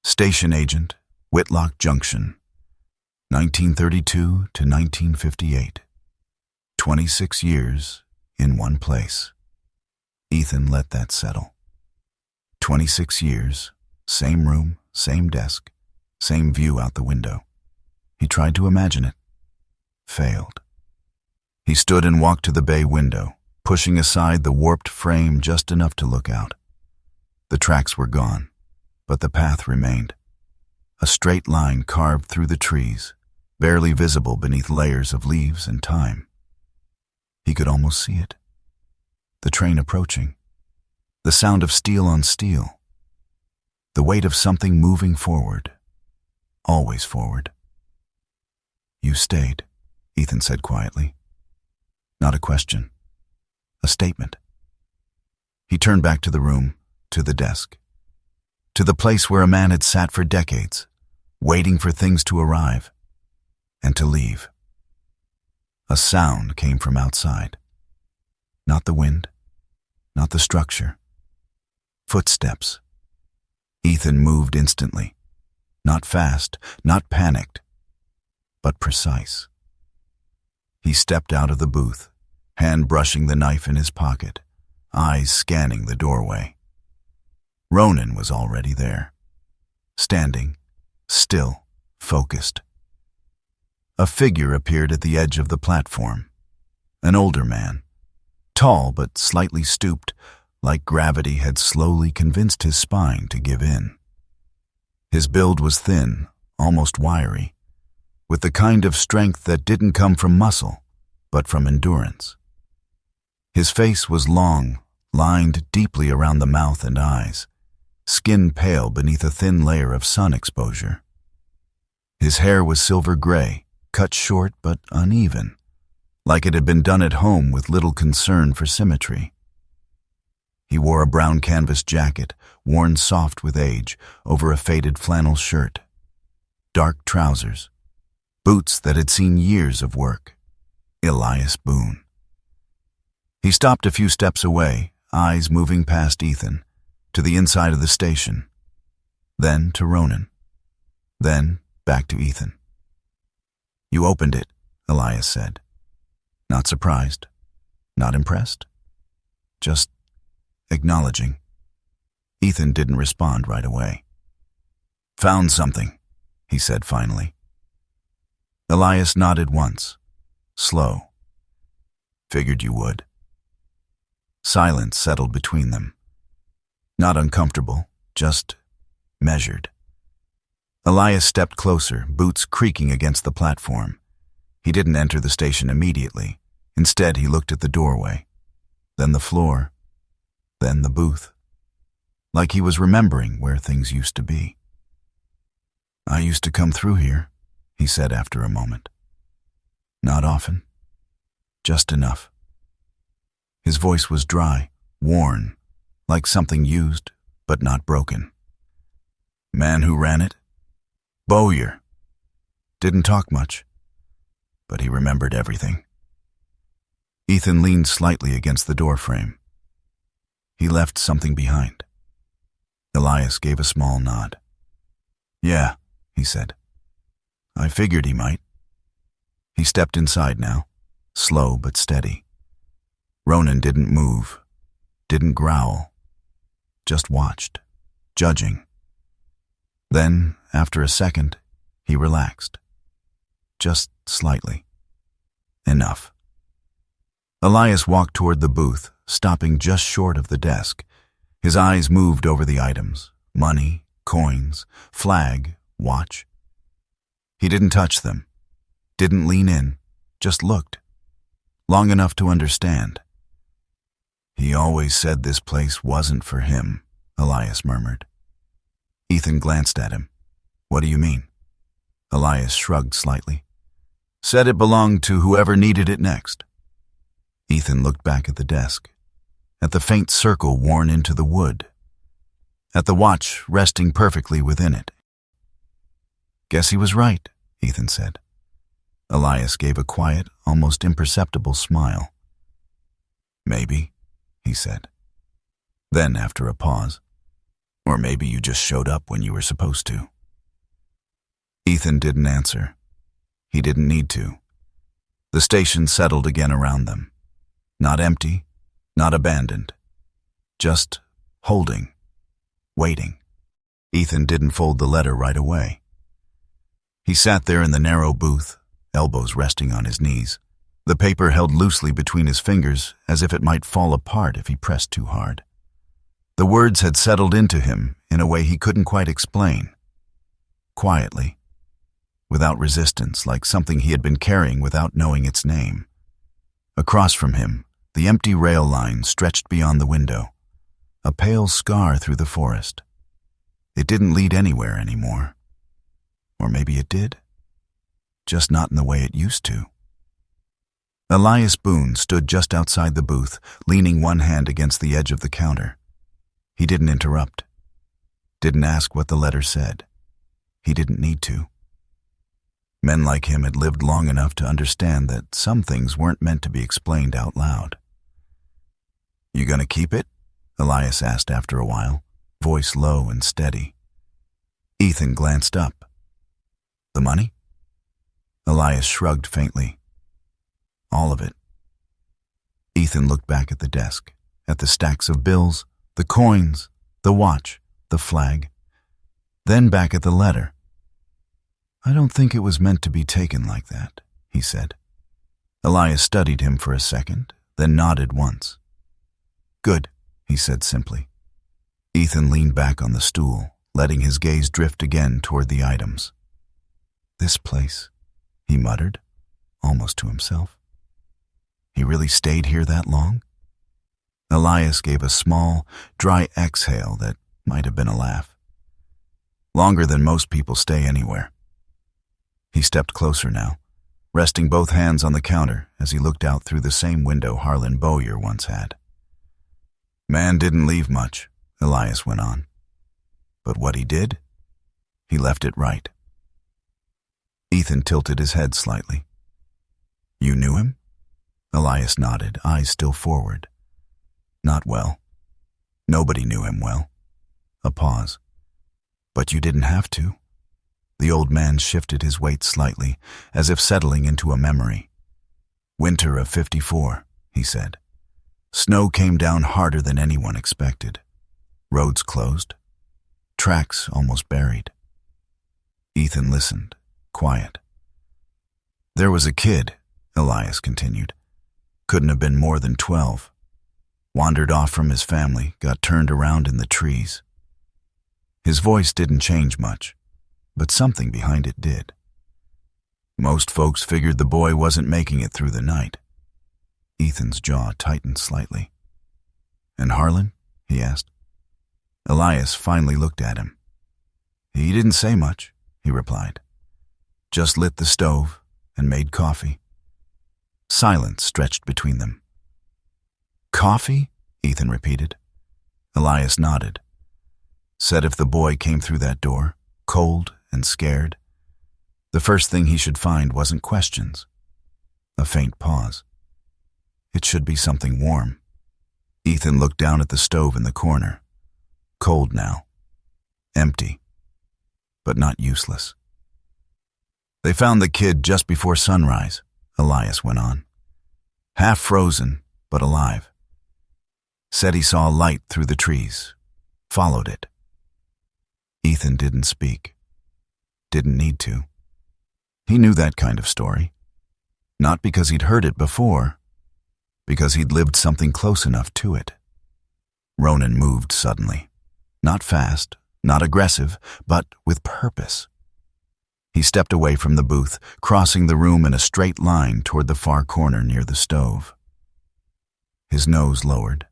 station agent, Whitlock Junction, 1932 to 1958. 26 years in one place. Ethan let that settle. 26 years, same room, same desk, same view out the window. He tried to imagine it. Failed. He stood and walked to the bay window, pushing aside the warped frame just enough to look out. The tracks were gone, but the path remained. A straight line carved through the trees, barely visible beneath layers of leaves and time. He could almost see it. The train approaching. The sound of steel on steel. The weight of something moving forward. Always forward. "You stayed," Ethan said quietly. Not a question. A statement. He turned back to the room, to the desk. To the place where a man had sat for decades, waiting for things to arrive and to leave. A sound came from outside. Not the wind, not the structure. Footsteps. Ethan moved instantly. Not fast, not panicked, but precise. He stepped out of the booth, hand brushing the knife in his pocket, eyes scanning the doorway. Ronan was already there, standing, still, focused. A figure appeared at the edge of the platform. An older man, tall but slightly stooped, like gravity had slowly convinced his spine to give in. His build was thin, almost wiry, with the kind of strength that didn't come from muscle, but from endurance. His face was long, lined deeply around the mouth and eyes, skin pale beneath a thin layer of sun exposure. His hair was silver gray, cut short but uneven, like it had been done at home with little concern for symmetry. He wore a brown canvas jacket, worn soft with age, over a faded flannel shirt. Dark trousers. Boots that had seen years of work. Elias Boone. He stopped a few steps away, eyes moving past Ethan, to the inside of the station. Then to Ronan. Then back to Ethan. "You opened it," Elias said. Not surprised. Not impressed. Just acknowledging. Ethan didn't respond right away. "Found something," he said finally. Elias nodded once. Slow. "Figured you would." Silence settled between them. Not uncomfortable, just measured. Elias stepped closer, boots creaking against the platform. He didn't enter the station immediately. Instead, he looked at the doorway, then the floor, then the booth, like he was remembering where things used to be. "I used to come through here," he said after a moment. "Not often. Just enough." His voice was dry, worn, like something used but not broken. "Man who ran it? Bowyer. Didn't talk much, but he remembered everything." Ethan leaned slightly against the doorframe. He left something behind. Elias gave a small nod. "Yeah," he said. "I figured he might." He stepped inside now, slow but steady. Ronan didn't move, didn't growl, just watched, judging. Then, after a second, He relaxed. Just slightly. Enough. Elias walked toward the booth, stopping just short of the desk. His eyes moved over the items: money, coins, flag, watch. He didn't touch them, didn't lean in, just looked, long enough to understand. He always said this place wasn't for him, Elias murmured. Ethan glanced at him. What do you mean? Elias shrugged slightly. Said it belonged to whoever needed it next. Ethan looked back at the desk, at the faint circle worn into the wood, at the watch resting perfectly within it. Guess he was right, Ethan said. Elias gave a quiet, almost imperceptible smile. Maybe, he said. Then, after a pause, or maybe you just showed up when you were supposed to. Ethan didn't answer. He didn't need to. The station settled again around them. Not empty, not abandoned. Just holding, waiting. Ethan didn't fold the letter right away. He sat there in the narrow booth, elbows resting on his knees, the paper held loosely between his fingers as if it might fall apart if he pressed too hard. The words had settled into him in a way he couldn't quite explain. Quietly, without resistance, like something he had been carrying without knowing its name. Across from him, the empty rail line stretched beyond the window, a pale scar through the forest. It didn't lead anywhere anymore. Or maybe it did, just not in the way it used to. Elias Boone stood just outside the booth, leaning one hand against the edge of the counter. He didn't interrupt, didn't ask what the letter said. He didn't need to. Men like him had lived long enough to understand that some things weren't meant to be explained out loud. You gonna keep it? Elias asked after a while, voice low and steady. Ethan glanced up. The money? Elias shrugged faintly. All of it. Ethan looked back at the desk, at the stacks of bills, the coins, the watch, the flag, then back at the letter. I don't think it was meant to be taken like that, he said. Elias studied him for a second, then nodded once. Good, he said simply. Ethan leaned back on the stool, letting his gaze drift again toward the items. This place, he muttered, almost to himself. He really stayed here that long? Elias gave a small, dry exhale that might have been a laugh. Longer than most people stay anywhere. He stepped closer now, resting both hands on the counter as he looked out through the same window Harlan Bowyer once had. Man didn't leave much, Elias went on. But what he did, he left it right. Ethan tilted his head slightly. You knew him? Elias nodded, eyes still forward. Not well. Nobody knew him well. A pause. But you didn't have to. The old man shifted his weight slightly, as if settling into a memory. Winter of '54, he said. Snow came down harder than anyone expected. Roads closed. Tracks almost buried. Ethan listened, quiet. There was a kid, Elias continued. Couldn't have been more than 12. Wandered off from his family, got turned around in the trees. His voice didn't change much, but something behind it did. Most folks figured the boy wasn't making it through the night. Ethan's jaw tightened slightly. And Harlan? He asked. Elias finally looked at him. He didn't say much, he replied. Just lit the stove and made coffee. Silence stretched between them. Coffee? Ethan repeated. Elias nodded. Said if the boy came through that door, cold and scared, the first thing he should find wasn't questions. A faint pause. It should be something warm. Ethan looked down at the stove in the corner. Cold now. Empty. But not useless. They found the kid just before sunrise, Elias went on. Half frozen, but alive. Said he saw a light through the trees. Followed it. Ethan didn't speak. Didn't need to. He knew that kind of story. Not because he'd heard it before, because he'd lived something close enough to it. Ronan moved suddenly. Not fast, not aggressive, but with purpose. He stepped away from the booth, crossing the room in a straight line toward the far corner near the stove. His nose lowered,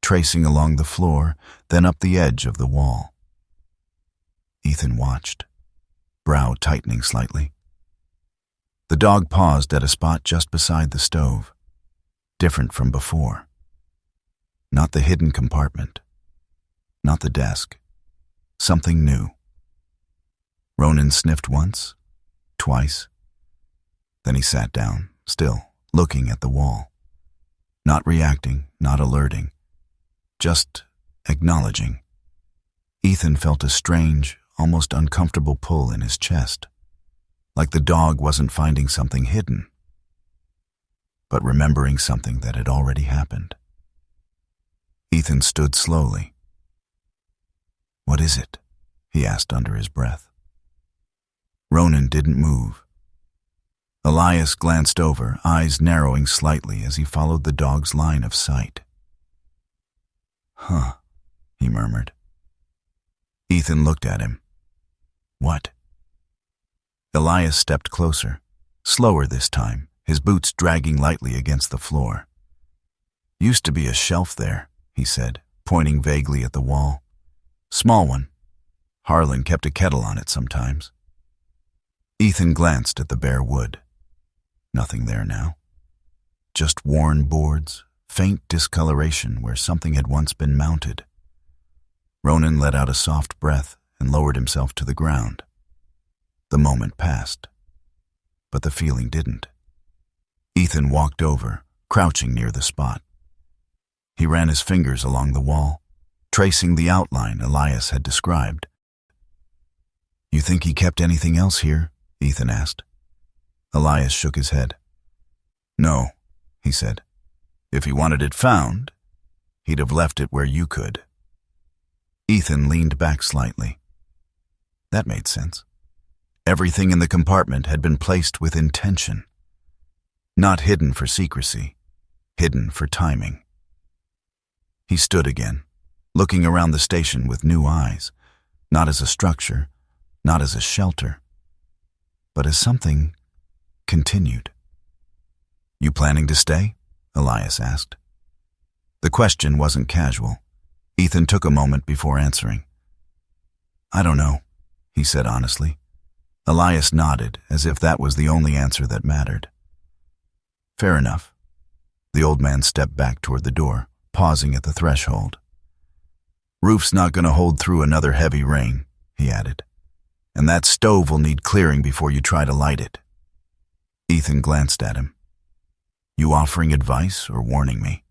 tracing along the floor, then up the edge of the wall. Ethan watched, brow tightening slightly. The dog paused at a spot just beside the stove, different from before. Not the hidden compartment, not the desk, something new. Ronan sniffed once, twice. Then he sat down, still looking at the wall. Not reacting, not alerting, just acknowledging. Ethan felt a strange, almost uncomfortable pull in his chest, like the dog wasn't finding something hidden, but remembering something that had already happened. Ethan stood slowly. "What is it?" he asked under his breath. Ronan didn't move. Elias glanced over, eyes narrowing slightly as he followed the dog's line of sight. "Huh," he murmured. Ethan looked at him. "What?" Elias stepped closer, slower this time, his boots dragging lightly against the floor. "Used to be a shelf there," he said, pointing vaguely at the wall. "Small one. Harlan kept a kettle on it sometimes." Ethan glanced at the bare wood. Nothing there now. Just worn boards, faint discoloration where something had once been mounted. Ronan let out a soft breath and lowered himself to the ground. The moment passed, but the feeling didn't. Ethan walked over, crouching near the spot. He ran his fingers along the wall, tracing the outline Elias had described. "You think he kept anything else here?" Ethan asked. Elias shook his head. "No," he said. "If he wanted it found, he'd have left it where you could." Ethan leaned back slightly. That made sense. Everything in the compartment had been placed with intention. Not hidden for secrecy, hidden for timing. He stood again, looking around the station with new eyes, not as a structure, not as a shelter, but as something continued. "You planning to stay?" Elias asked. The question wasn't casual. Ethan took a moment before answering. "I don't know," he said honestly. Elias nodded, as if that was the only answer that mattered. "Fair enough." The old man stepped back toward the door, pausing at the threshold. "Roof's not going to hold through another heavy rain," he added. "And that stove will need clearing before you try to light it." Ethan glanced at him. "You offering advice or warning me?"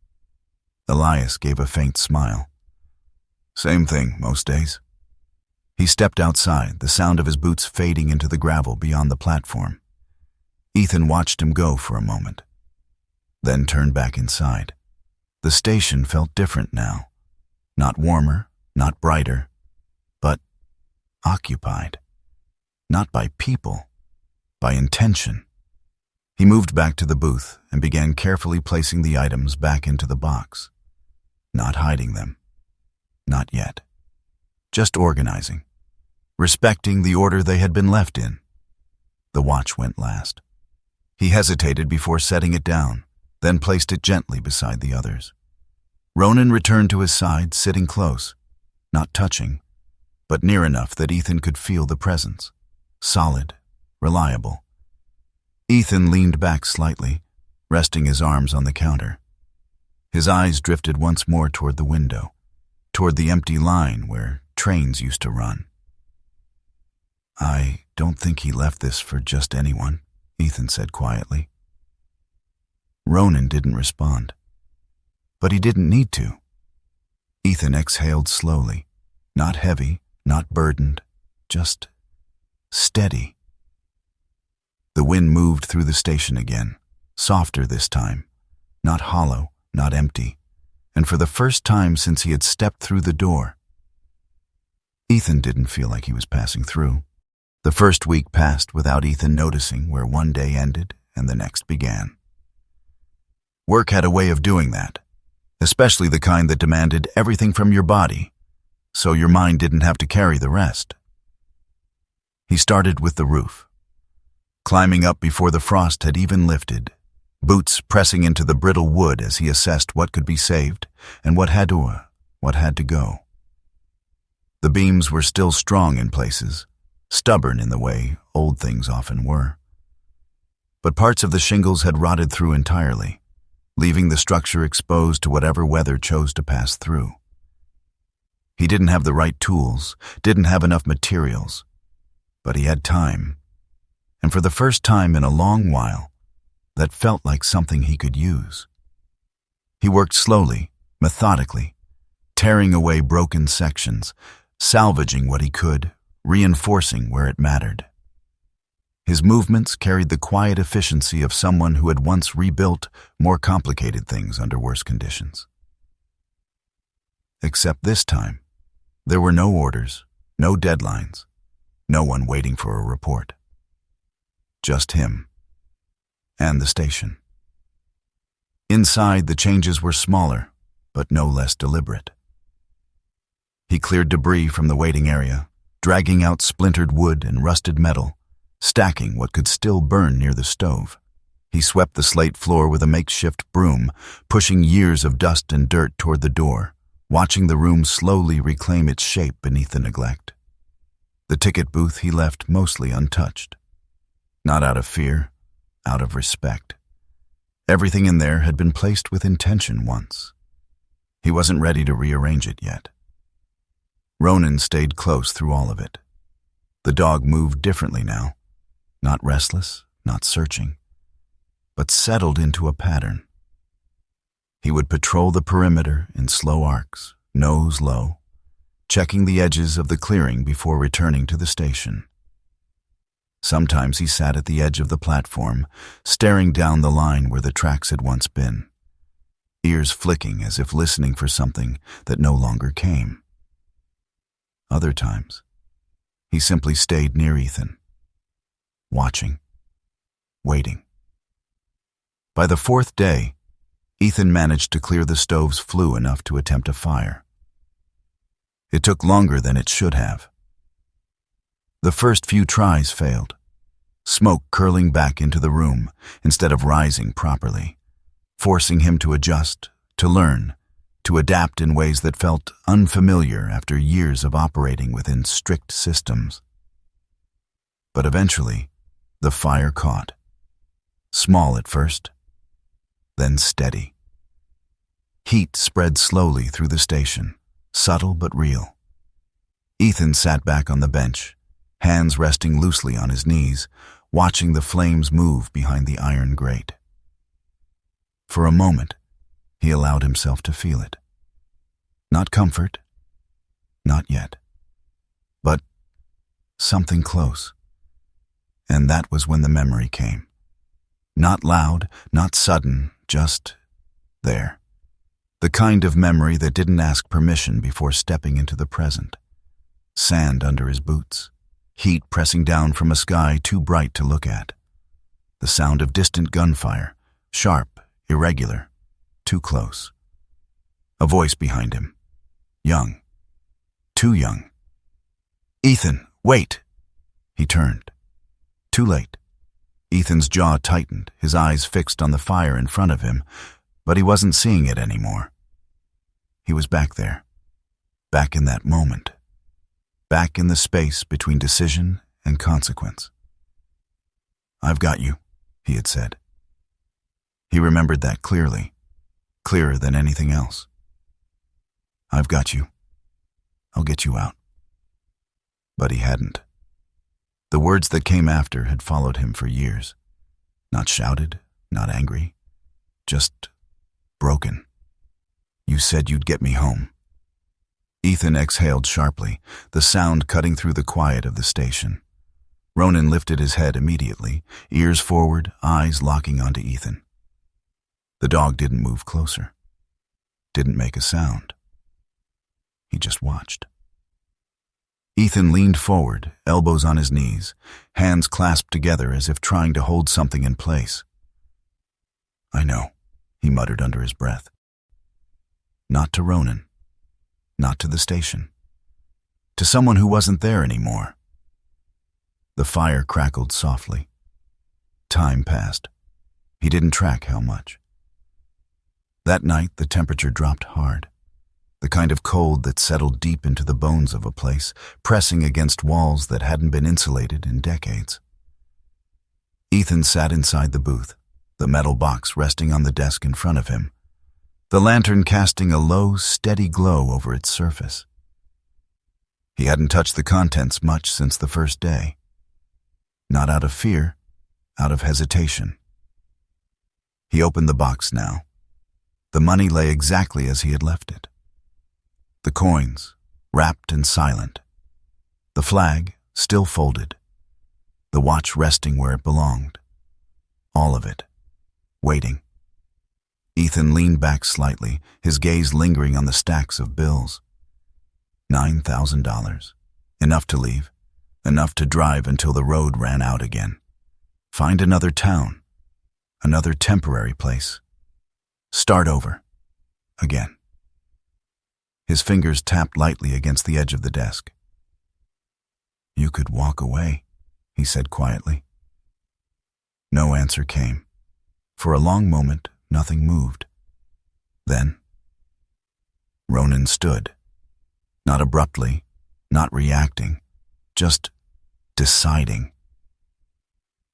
Elias gave a faint smile. "Same thing most days." He stepped outside, the sound of his boots fading into the gravel beyond the platform. Ethan watched him go for a moment, then turned back inside. The station felt different now. Not warmer, not brighter, but occupied. Not by people, by intention. He moved back to the booth and began carefully placing the items back into the box. Not hiding them. Not yet. Just organizing. Respecting the order they had been left in. The watch went last. He hesitated before setting it down, then placed it gently beside the others. Ronan returned to his side, sitting close, not touching, but near enough that Ethan could feel the presence. Solid, reliable. Ethan leaned back slightly, resting his arms on the counter. His eyes drifted once more toward the window, toward the empty line where trains used to run. "I don't think he left this for just anyone," Ethan said quietly. Ronan didn't respond, but he didn't need to. Ethan exhaled slowly, not heavy, not burdened, just steady. The wind moved through the station again, softer this time, not hollow, not empty, and for the first time since he had stepped through the door. Ethan didn't feel like he was passing through. The first week passed without Ethan noticing where one day ended and the next began. Work had a way of doing that, especially the kind that demanded everything from your body, so your mind didn't have to carry the rest. He started with the roof, climbing up before the frost had even lifted, boots pressing into the brittle wood as he assessed what could be saved and what had to go. The beams were still strong in places, stubborn in the way old things often were. But parts of the shingles had rotted through entirely, leaving the structure exposed to whatever weather chose to pass through. He didn't have the right tools, didn't have enough materials, but he had time, and for the first time in a long while, that felt like something he could use. He worked slowly, methodically, tearing away broken sections, salvaging what he could, reinforcing where it mattered. His movements carried the quiet efficiency of someone who had once rebuilt more complicated things under worse conditions. Except this time, there were no orders, no deadlines, no one waiting for a report. Just him and the station. Inside, the changes were smaller, but no less deliberate. He cleared debris from the waiting area, dragging out splintered wood and rusted metal, stacking what could still burn near the stove. He swept the slate floor with a makeshift broom, pushing years of dust and dirt toward the door, watching the room slowly reclaim its shape beneath the neglect. The ticket booth he left mostly untouched. Not out of fear, out of respect. Everything in there had been placed with intention once. He wasn't ready to rearrange it yet. Ronan stayed close through all of it. The dog moved differently now, not restless, not searching, but settled into a pattern. He would patrol the perimeter in slow arcs, nose low, checking the edges of the clearing before returning to the station. Sometimes he sat at the edge of the platform, staring down the line where the tracks had once been, ears flicking as if listening for something that no longer came. Other times, he simply stayed near Ethan, watching, waiting. By the fourth day, Ethan managed to clear the stove's flue enough to attempt a fire. It took longer than it should have. The first few tries failed, smoke curling back into the room instead of rising properly, forcing him to adjust, to learn, to adapt in ways that felt unfamiliar after years of operating within strict systems. But eventually, the fire caught. Small at first, then steady. Heat spread slowly through the station, subtle but real. Ethan sat back on the bench, hands resting loosely on his knees, watching the flames move behind the iron grate. For a moment, he allowed himself to feel it. Not comfort, not yet, but something close. And that was when the memory came. Not loud, not sudden, just there. The kind of memory that didn't ask permission before stepping into the present. Sand under his boots, heat pressing down from a sky too bright to look at. The sound of distant gunfire, sharp, irregular, too close. A voice behind him, young, too young. "Ethan, wait!" He turned. Too late. Ethan's jaw tightened, his eyes fixed on the fire in front of him, but he wasn't seeing it anymore. He was back there, back in that moment, back in the space between decision and consequence. "I've got you," he had said. He remembered that clearly, clearer than anything else. "I've got you. I'll get you out." But he hadn't. The words that came after had followed him for years. Not shouted, not angry, just broken. "You said you'd get me home." Ethan exhaled sharply, the sound cutting through the quiet of the station. Ronan lifted his head immediately, ears forward, eyes locking onto Ethan. The dog didn't move closer, didn't make a sound. He just watched. Ethan leaned forward, elbows on his knees, hands clasped together as if trying to hold something in place. "I know," he muttered under his breath. Not to Ronan. Not to the station. To someone who wasn't there anymore. The fire crackled softly. Time passed. He didn't track how much. That night, the temperature dropped hard. The kind of cold that settled deep into the bones of a place, pressing against walls that hadn't been insulated in decades. Ethan sat inside the booth, the metal box resting on the desk in front of him, the lantern casting a low, steady glow over its surface. He hadn't touched the contents much since the first day. Not out of fear, out of hesitation. He opened the box now. The money lay exactly as he had left it. The coins, wrapped and silent. The flag, still folded. The watch resting where it belonged. All of it, waiting. Ethan leaned back slightly, his gaze lingering on the stacks of bills. $9,000. Enough to leave. Enough to drive until the road ran out again. Find another town. Another temporary place. Start over. Again. His fingers tapped lightly against the edge of the desk. "You could walk away," he said quietly. No answer came. For a long moment, nothing moved. Then, Ronan stood. Not abruptly, not reacting, just deciding.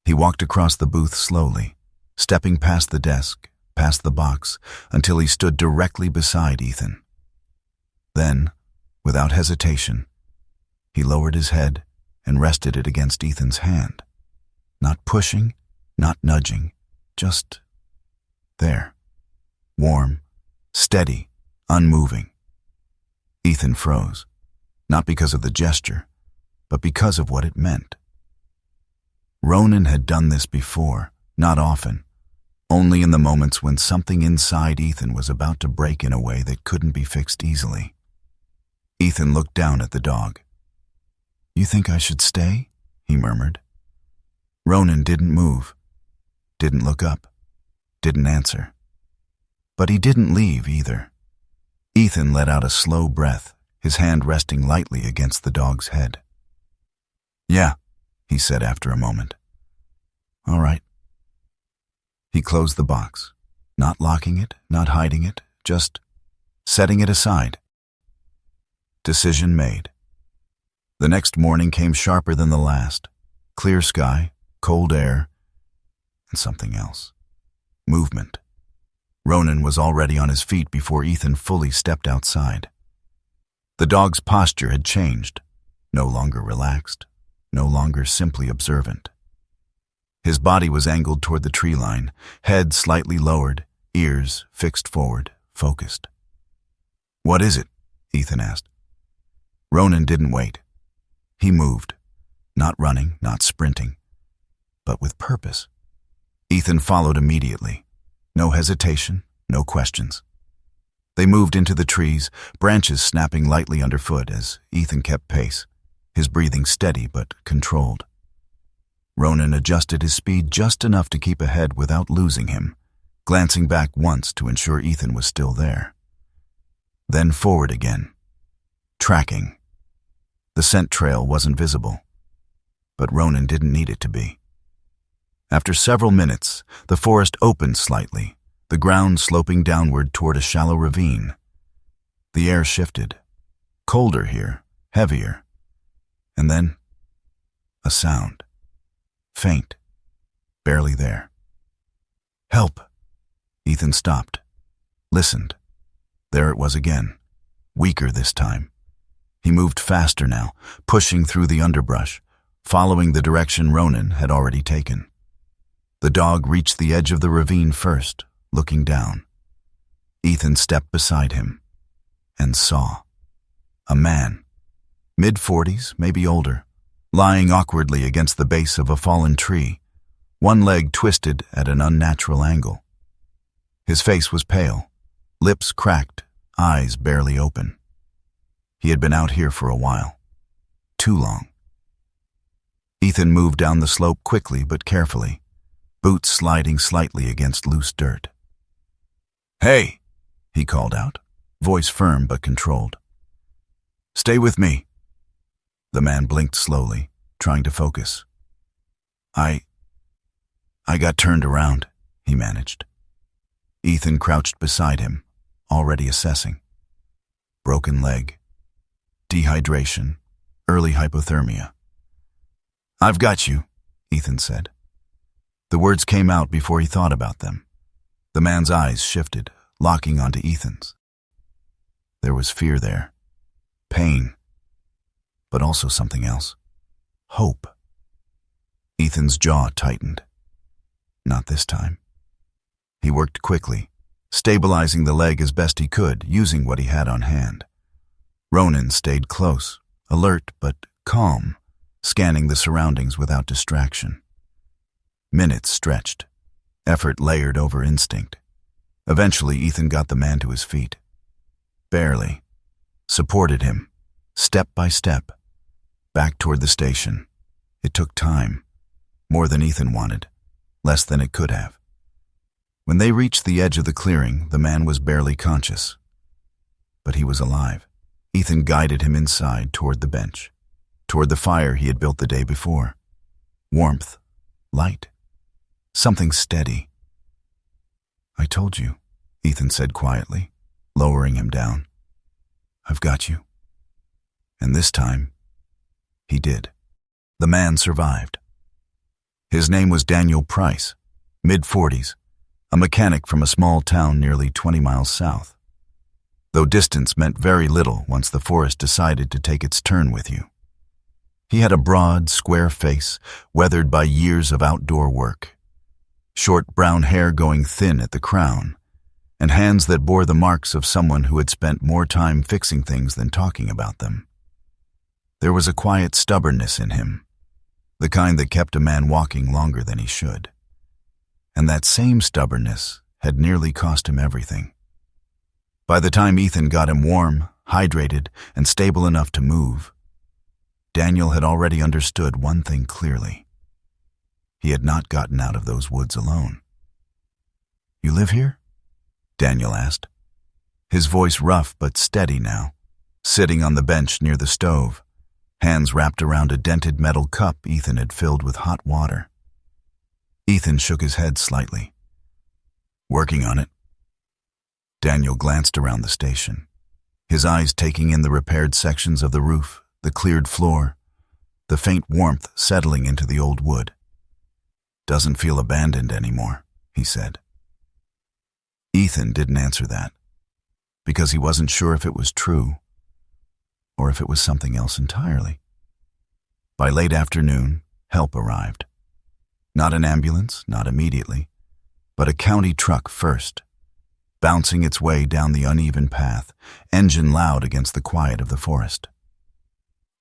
He walked across the booth slowly, stepping past the desk, past the box, until he stood directly beside Ethan. Then, without hesitation, he lowered his head and rested it against Ethan's hand. Not pushing, not nudging, just there. Warm, steady, unmoving. Ethan froze, not because of the gesture, but because of what it meant. Ronan had done this before, not often, only in the moments when something inside Ethan was about to break in a way that couldn't be fixed easily. Ethan looked down at the dog. "You think I should stay?" he murmured. Ronan didn't move, didn't look up, didn't answer. But he didn't leave either. Ethan let out a slow breath, his hand resting lightly against the dog's head. "Yeah," he said after a moment. "All right." He closed the box, not locking it, not hiding it, just setting it aside. Decision made. The next morning came sharper than the last. Clear sky, cold air, and something else. Movement. Ronan was already on his feet before Ethan fully stepped outside. The dog's posture had changed, no longer relaxed, no longer simply observant. His body was angled toward the tree line, head slightly lowered, ears fixed forward, focused. "What is it?" Ethan asked. Ronan didn't wait. He moved, not running, not sprinting, but with purpose. Ethan followed immediately. No hesitation, no questions. They moved into the trees, branches snapping lightly underfoot as Ethan kept pace, his breathing steady but controlled. Ronan adjusted his speed just enough to keep ahead without losing him, glancing back once to ensure Ethan was still there. Then forward again, tracking. The scent trail wasn't visible, but Ronan didn't need it to be. After several minutes, the forest opened slightly, the ground sloping downward toward a shallow ravine. The air shifted, colder here, heavier, and then a sound, faint, barely there. "Help!" Ethan stopped, listened. There it was again, weaker this time. He moved faster now, pushing through the underbrush, following the direction Ronan had already taken. The dog reached the edge of the ravine first, looking down. Ethan stepped beside him and saw a man, mid-40s, maybe older, lying awkwardly against the base of a fallen tree, one leg twisted at an unnatural angle. His face was pale, lips cracked, eyes barely open. He had been out here for a while. too long. Ethan moved down the slope quickly but carefully, boots sliding slightly against loose dirt. "Hey," he called out, voice firm but controlled. "Stay with me." The man blinked slowly, trying to focus. I got turned around," he managed. Ethan crouched beside him, already assessing. Broken leg, dehydration, early hypothermia. "I've got you," Ethan said. The words came out before he thought about them. The man's eyes shifted, locking onto Ethan's. There was fear there, pain, but also something else. Hope. Ethan's jaw tightened. Not this time. He worked quickly, stabilizing the leg as best he could, using what he had on hand. Ronan stayed close, alert but calm, scanning the surroundings without distraction. Minutes stretched, effort layered over instinct. Eventually, Ethan got the man to his feet. Barely. Supported him, step by step, back toward the station. It took time, more than Ethan wanted, less than it could have. When they reached the edge of the clearing, the man was barely conscious. But he was alive. Ethan guided him inside toward the bench, toward the fire he had built the day before. Warmth, light, something steady. "I told you," Ethan said quietly, lowering him down. "I've got you." And this time, he did. The man survived. His name was Daniel Price, mid-40s, a mechanic from a small town nearly 20 miles south. Though distance meant very little once the forest decided to take its turn with you. He had a broad, square face, weathered by years of outdoor work, short brown hair going thin at the crown, and hands that bore the marks of someone who had spent more time fixing things than talking about them. There was a quiet stubbornness in him, the kind that kept a man walking longer than he should. And that same stubbornness had nearly cost him everything. By the time Ethan got him warm, hydrated, and stable enough to move, Daniel had already understood one thing clearly. He had not gotten out of those woods alone. "You live here?" Daniel asked, his voice rough but steady now, sitting on the bench near the stove, hands wrapped around a dented metal cup Ethan had filled with hot water. Ethan shook his head slightly. "Working on it." Daniel glanced around the station, his eyes taking in the repaired sections of the roof, the cleared floor, the faint warmth settling into the old wood. "Doesn't feel abandoned anymore," he said. Ethan didn't answer that, because he wasn't sure if it was true, or if it was something else entirely. By late afternoon, help arrived. Not an ambulance, not immediately, but a county truck first, bouncing its way down the uneven path, engine loud against the quiet of the forest.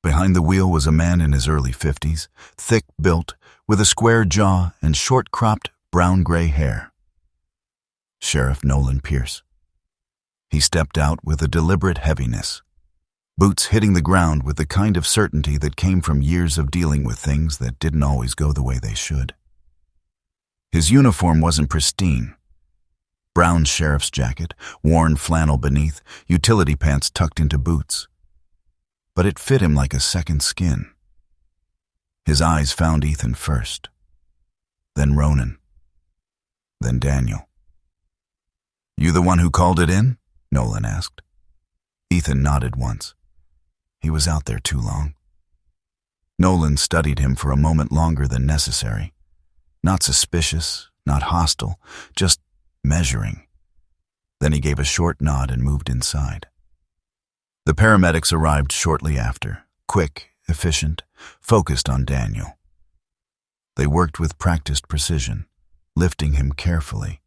Behind the wheel was a man in his early 50s, thick-built, with a square jaw and short-cropped brown-gray hair. Sheriff Nolan Pierce. He stepped out with a deliberate heaviness, boots hitting the ground with the kind of certainty that came from years of dealing with things that didn't always go the way they should. His uniform wasn't pristine. Brown sheriff's jacket, worn flannel beneath, utility pants tucked into boots. But it fit him like a second skin. His eyes found Ethan first, then Ronan, then Daniel. "You the one who called it in?" Nolan asked. Ethan nodded once. He was out there too long. Nolan studied him for a moment longer than necessary. Not suspicious, not hostile, just measuring. Then he gave a short nod and moved inside. The paramedics arrived shortly after, quick, efficient, focused on Daniel. They worked with practiced precision, lifting him carefully,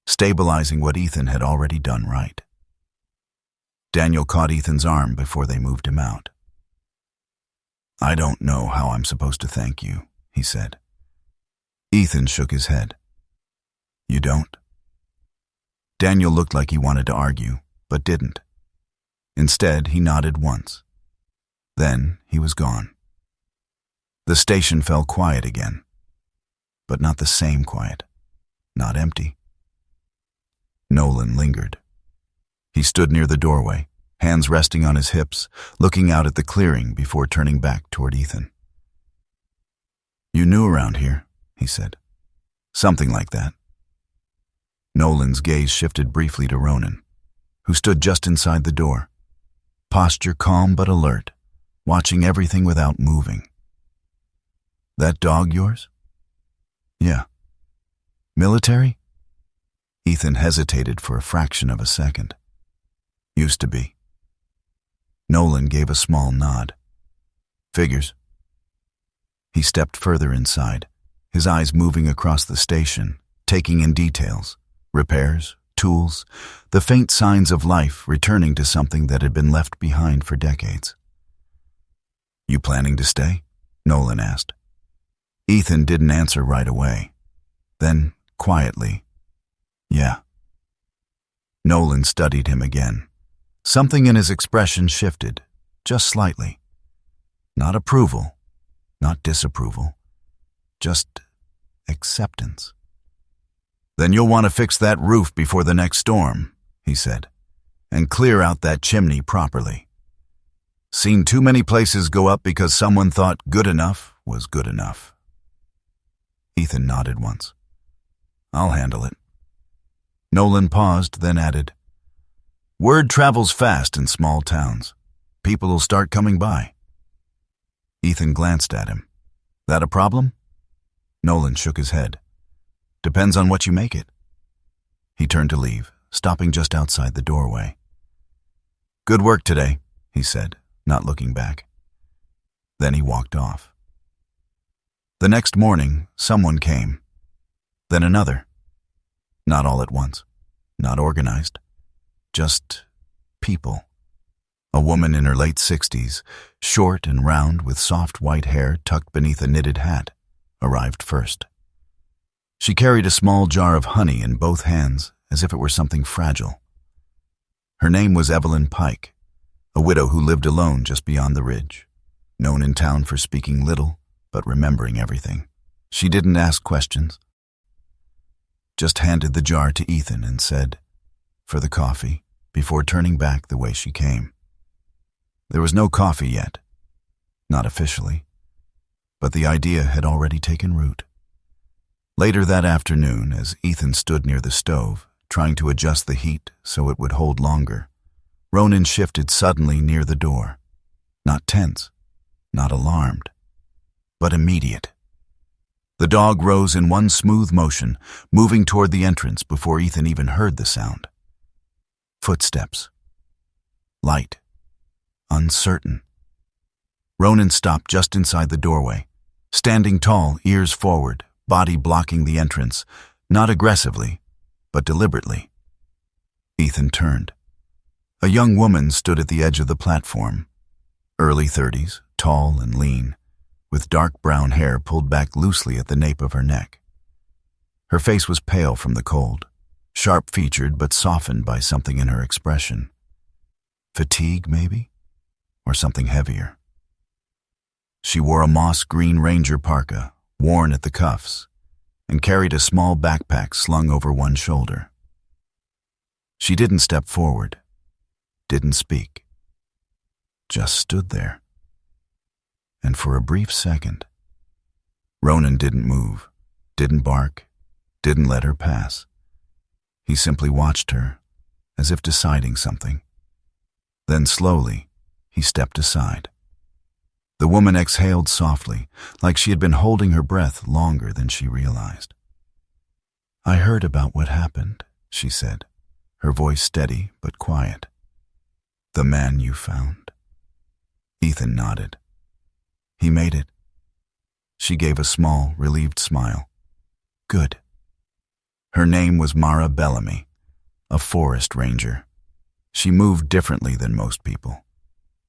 stabilizing what Ethan had already done right. Daniel caught Ethan's arm before they moved him out. "I don't know how I'm supposed to thank you," he said. Ethan shook his head. "You don't?" Daniel looked like he wanted to argue, but didn't. Instead, he nodded once. Then he was gone. The station fell quiet again, but not the same quiet, not empty. Nolan lingered. He stood near the doorway, hands resting on his hips, looking out at the clearing before turning back toward Ethan. "You new around here," he said. "Something like that." Nolan's gaze shifted briefly to Ronan, who stood just inside the door, posture calm but alert, watching everything without moving. "That dog yours?" "Yeah." "Military?" Ethan hesitated for a fraction of a second. "Used to be." Nolan gave a small nod. "Figures." He stepped further inside, his eyes moving across the station, taking in details, repairs, tools, the faint signs of life returning to something that had been left behind for decades. "You planning to stay?" Nolan asked. Ethan didn't answer right away. Then, quietly, "Yeah." Nolan studied him again. Something in his expression shifted, just slightly. Not approval, not disapproval, just acceptance. "Then you'll want to fix that roof before the next storm," he said, "and clear out that chimney properly. Seen too many places go up because someone thought good enough was good enough." Ethan nodded once. "I'll handle it." Nolan paused, then added, "Word travels fast in small towns. People will start coming by." Ethan glanced at him. "That a problem?" Nolan shook his head. "Depends on what you make it." He turned to leave, stopping just outside the doorway. "Good work today," he said, not looking back. Then he walked off. The next morning, someone came. Then another. Not all at once, not organized. Just people. A woman in her late 60s, short and round with soft white hair tucked beneath a knitted hat, arrived first. She carried a small jar of honey in both hands as if it were something fragile. Her name was Evelyn Pike, a widow who lived alone just beyond the ridge, known in town for speaking little but remembering everything. She didn't ask questions, just handed the jar to Ethan and said, "For the coffee," before turning back the way she came. There was no coffee yet, not officially, but the idea had already taken root. Later that afternoon, as Ethan stood near the stove, trying to adjust the heat so it would hold longer, Ronan shifted suddenly near the door, not tense, not alarmed, but immediate. The dog rose in one smooth motion, moving toward the entrance before Ethan even heard the sound. Footsteps. Light. Uncertain. Ronan stopped just inside the doorway, standing tall, ears forward, body blocking the entrance, not aggressively, but deliberately. Ethan turned. A young woman stood at the edge of the platform, early 30s, tall and lean, with dark brown hair pulled back loosely at the nape of her neck. Her face was pale from the cold, sharp-featured but softened by something in her expression. Fatigue, maybe? Or something heavier. She wore a moss-green Ranger parka, worn at the cuffs, and carried a small backpack slung over one shoulder. She didn't step forward, didn't speak, just stood there. And for a brief second, Ronan didn't move, didn't bark, didn't let her pass. He simply watched her, as if deciding something. Then slowly, he stepped aside. The woman exhaled softly, like she had been holding her breath longer than she realized. "I heard about what happened," she said, her voice steady but quiet. "The man you found?" Ethan nodded. "He made it." She gave a small, relieved smile. "Good." Her name was Mara Bellamy, a forest ranger. She moved differently than most people.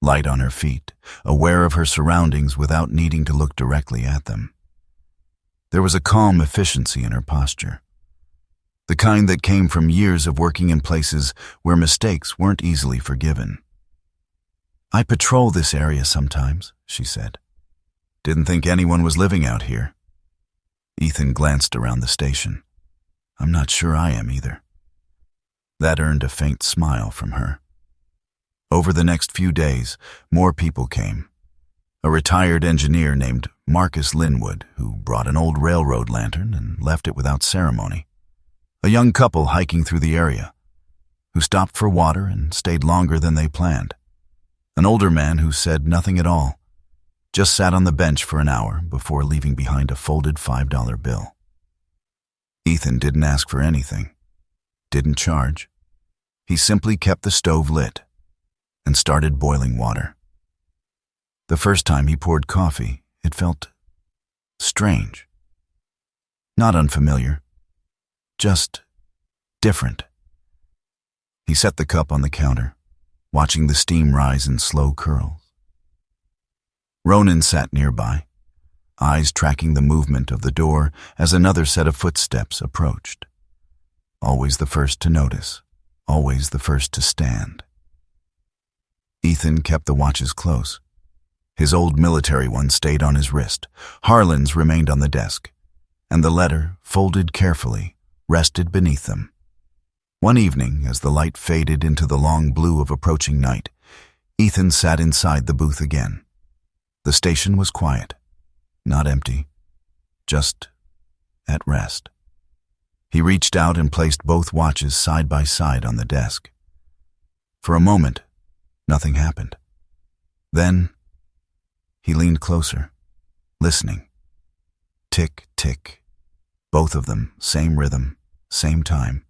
Light on her feet, aware of her surroundings without needing to look directly at them. There was a calm efficiency in her posture, the kind that came from years of working in places where mistakes weren't easily forgiven. "I patrol this area sometimes," she said. Didn't think anyone was living out here. Ethan glanced around the station. I'm not sure I am either. That earned a faint smile from her. Over the next few days, more people came. A retired engineer named Marcus Linwood, who brought an old railroad lantern and left it without ceremony. A young couple hiking through the area, who stopped for water and stayed longer than they planned. An older man who said nothing at all, just sat on the bench for an hour before leaving behind a folded $5 bill. Ethan didn't ask for anything, didn't charge. He simply kept the stove lit and started boiling water. The first time he poured coffee, it felt strange. Not unfamiliar, just different. He set the cup on the counter, watching the steam rise in slow curls. Ronan sat nearby, eyes tracking the movement of the door as another set of footsteps approached. Always the first to notice, always the first to stand. Ethan kept the watches close. His old military one stayed on his wrist. Harlan's remained on the desk, and the letter, folded carefully, rested beneath them. One evening, as the light faded into the long blue of approaching night, Ethan sat inside the booth again. The station was quiet, not empty, just at rest. He reached out and placed both watches side by side on the desk. For a moment, nothing happened. Then, he leaned closer, listening. Tick, tick. Both of them, same rhythm, same time.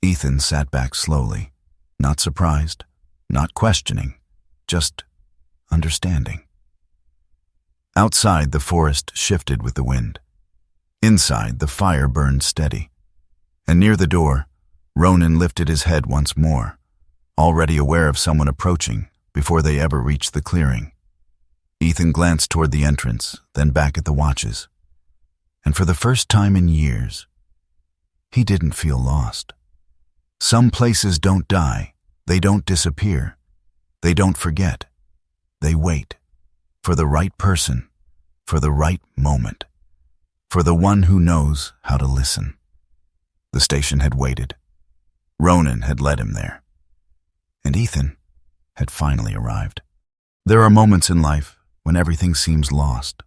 Ethan sat back slowly, not surprised, not questioning, just understanding. Outside, the forest shifted with the wind. Inside, the fire burned steady. And near the door, Ronan lifted his head once more, already aware of someone approaching before they ever reached the clearing. Ethan glanced toward the entrance, then back at the watches. And for the first time in years, he didn't feel lost. Some places don't die, they don't disappear, they don't forget. They wait for the right person, for the right moment, for the one who knows how to listen. The station had waited. Ronan had led him there. And Ethan had finally arrived. There are moments in life when everything seems lost.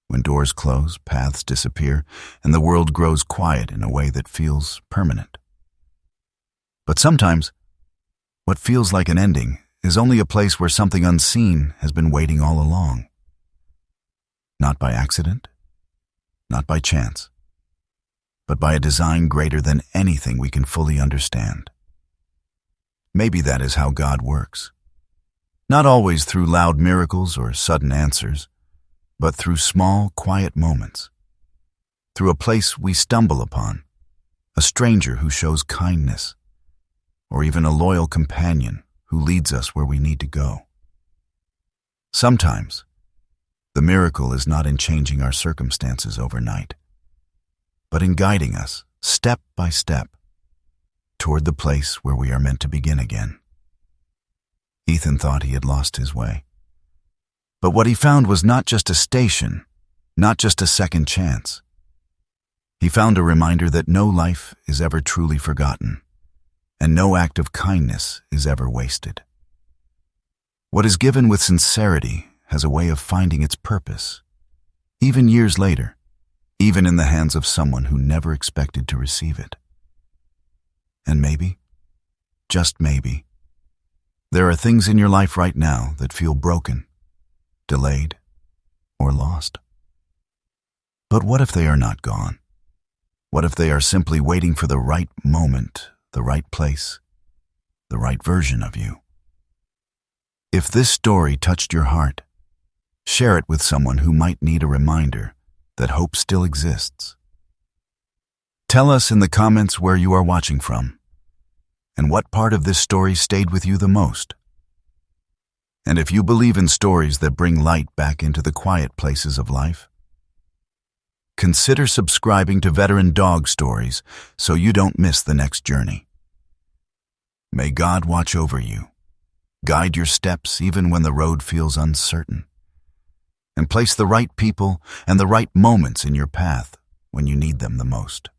When doors close, paths disappear, and the world grows quiet in a way that feels permanent. But sometimes, what feels like an ending is only a place where something unseen has been waiting all along. Not by accident, not by chance, but by a design greater than anything we can fully understand. Maybe that is how God works. Not always through loud miracles or sudden answers, but through small, quiet moments. Through a place we stumble upon, a stranger who shows kindness, or even a loyal companion who leads us where we need to go. Sometimes, the miracle is not in changing our circumstances overnight, but in guiding us, step by step, toward the place where we are meant to begin again. Ethan thought he had lost his way. But what he found was not just a station, not just a second chance. He found a reminder that no life is ever truly forgotten, and no act of kindness is ever wasted. What is given with sincerity has a way of finding its purpose, even years later, even in the hands of someone who never expected to receive it. And maybe, just maybe, there are things in your life right now that feel broken, delayed, or lost. But what if they are not gone? What if they are simply waiting for the right moment, the right place, the right version of you? If this story touched your heart, share it with someone who might need a reminder that hope still exists. Tell us in the comments where you are watching from, and what part of this story stayed with you the most. And if you believe in stories that bring light back into the quiet places of life, consider subscribing to Veteran Dog Stories so you don't miss the next journey. May God watch over you, guide your steps even when the road feels uncertain, and place the right people and the right moments in your path when you need them the most.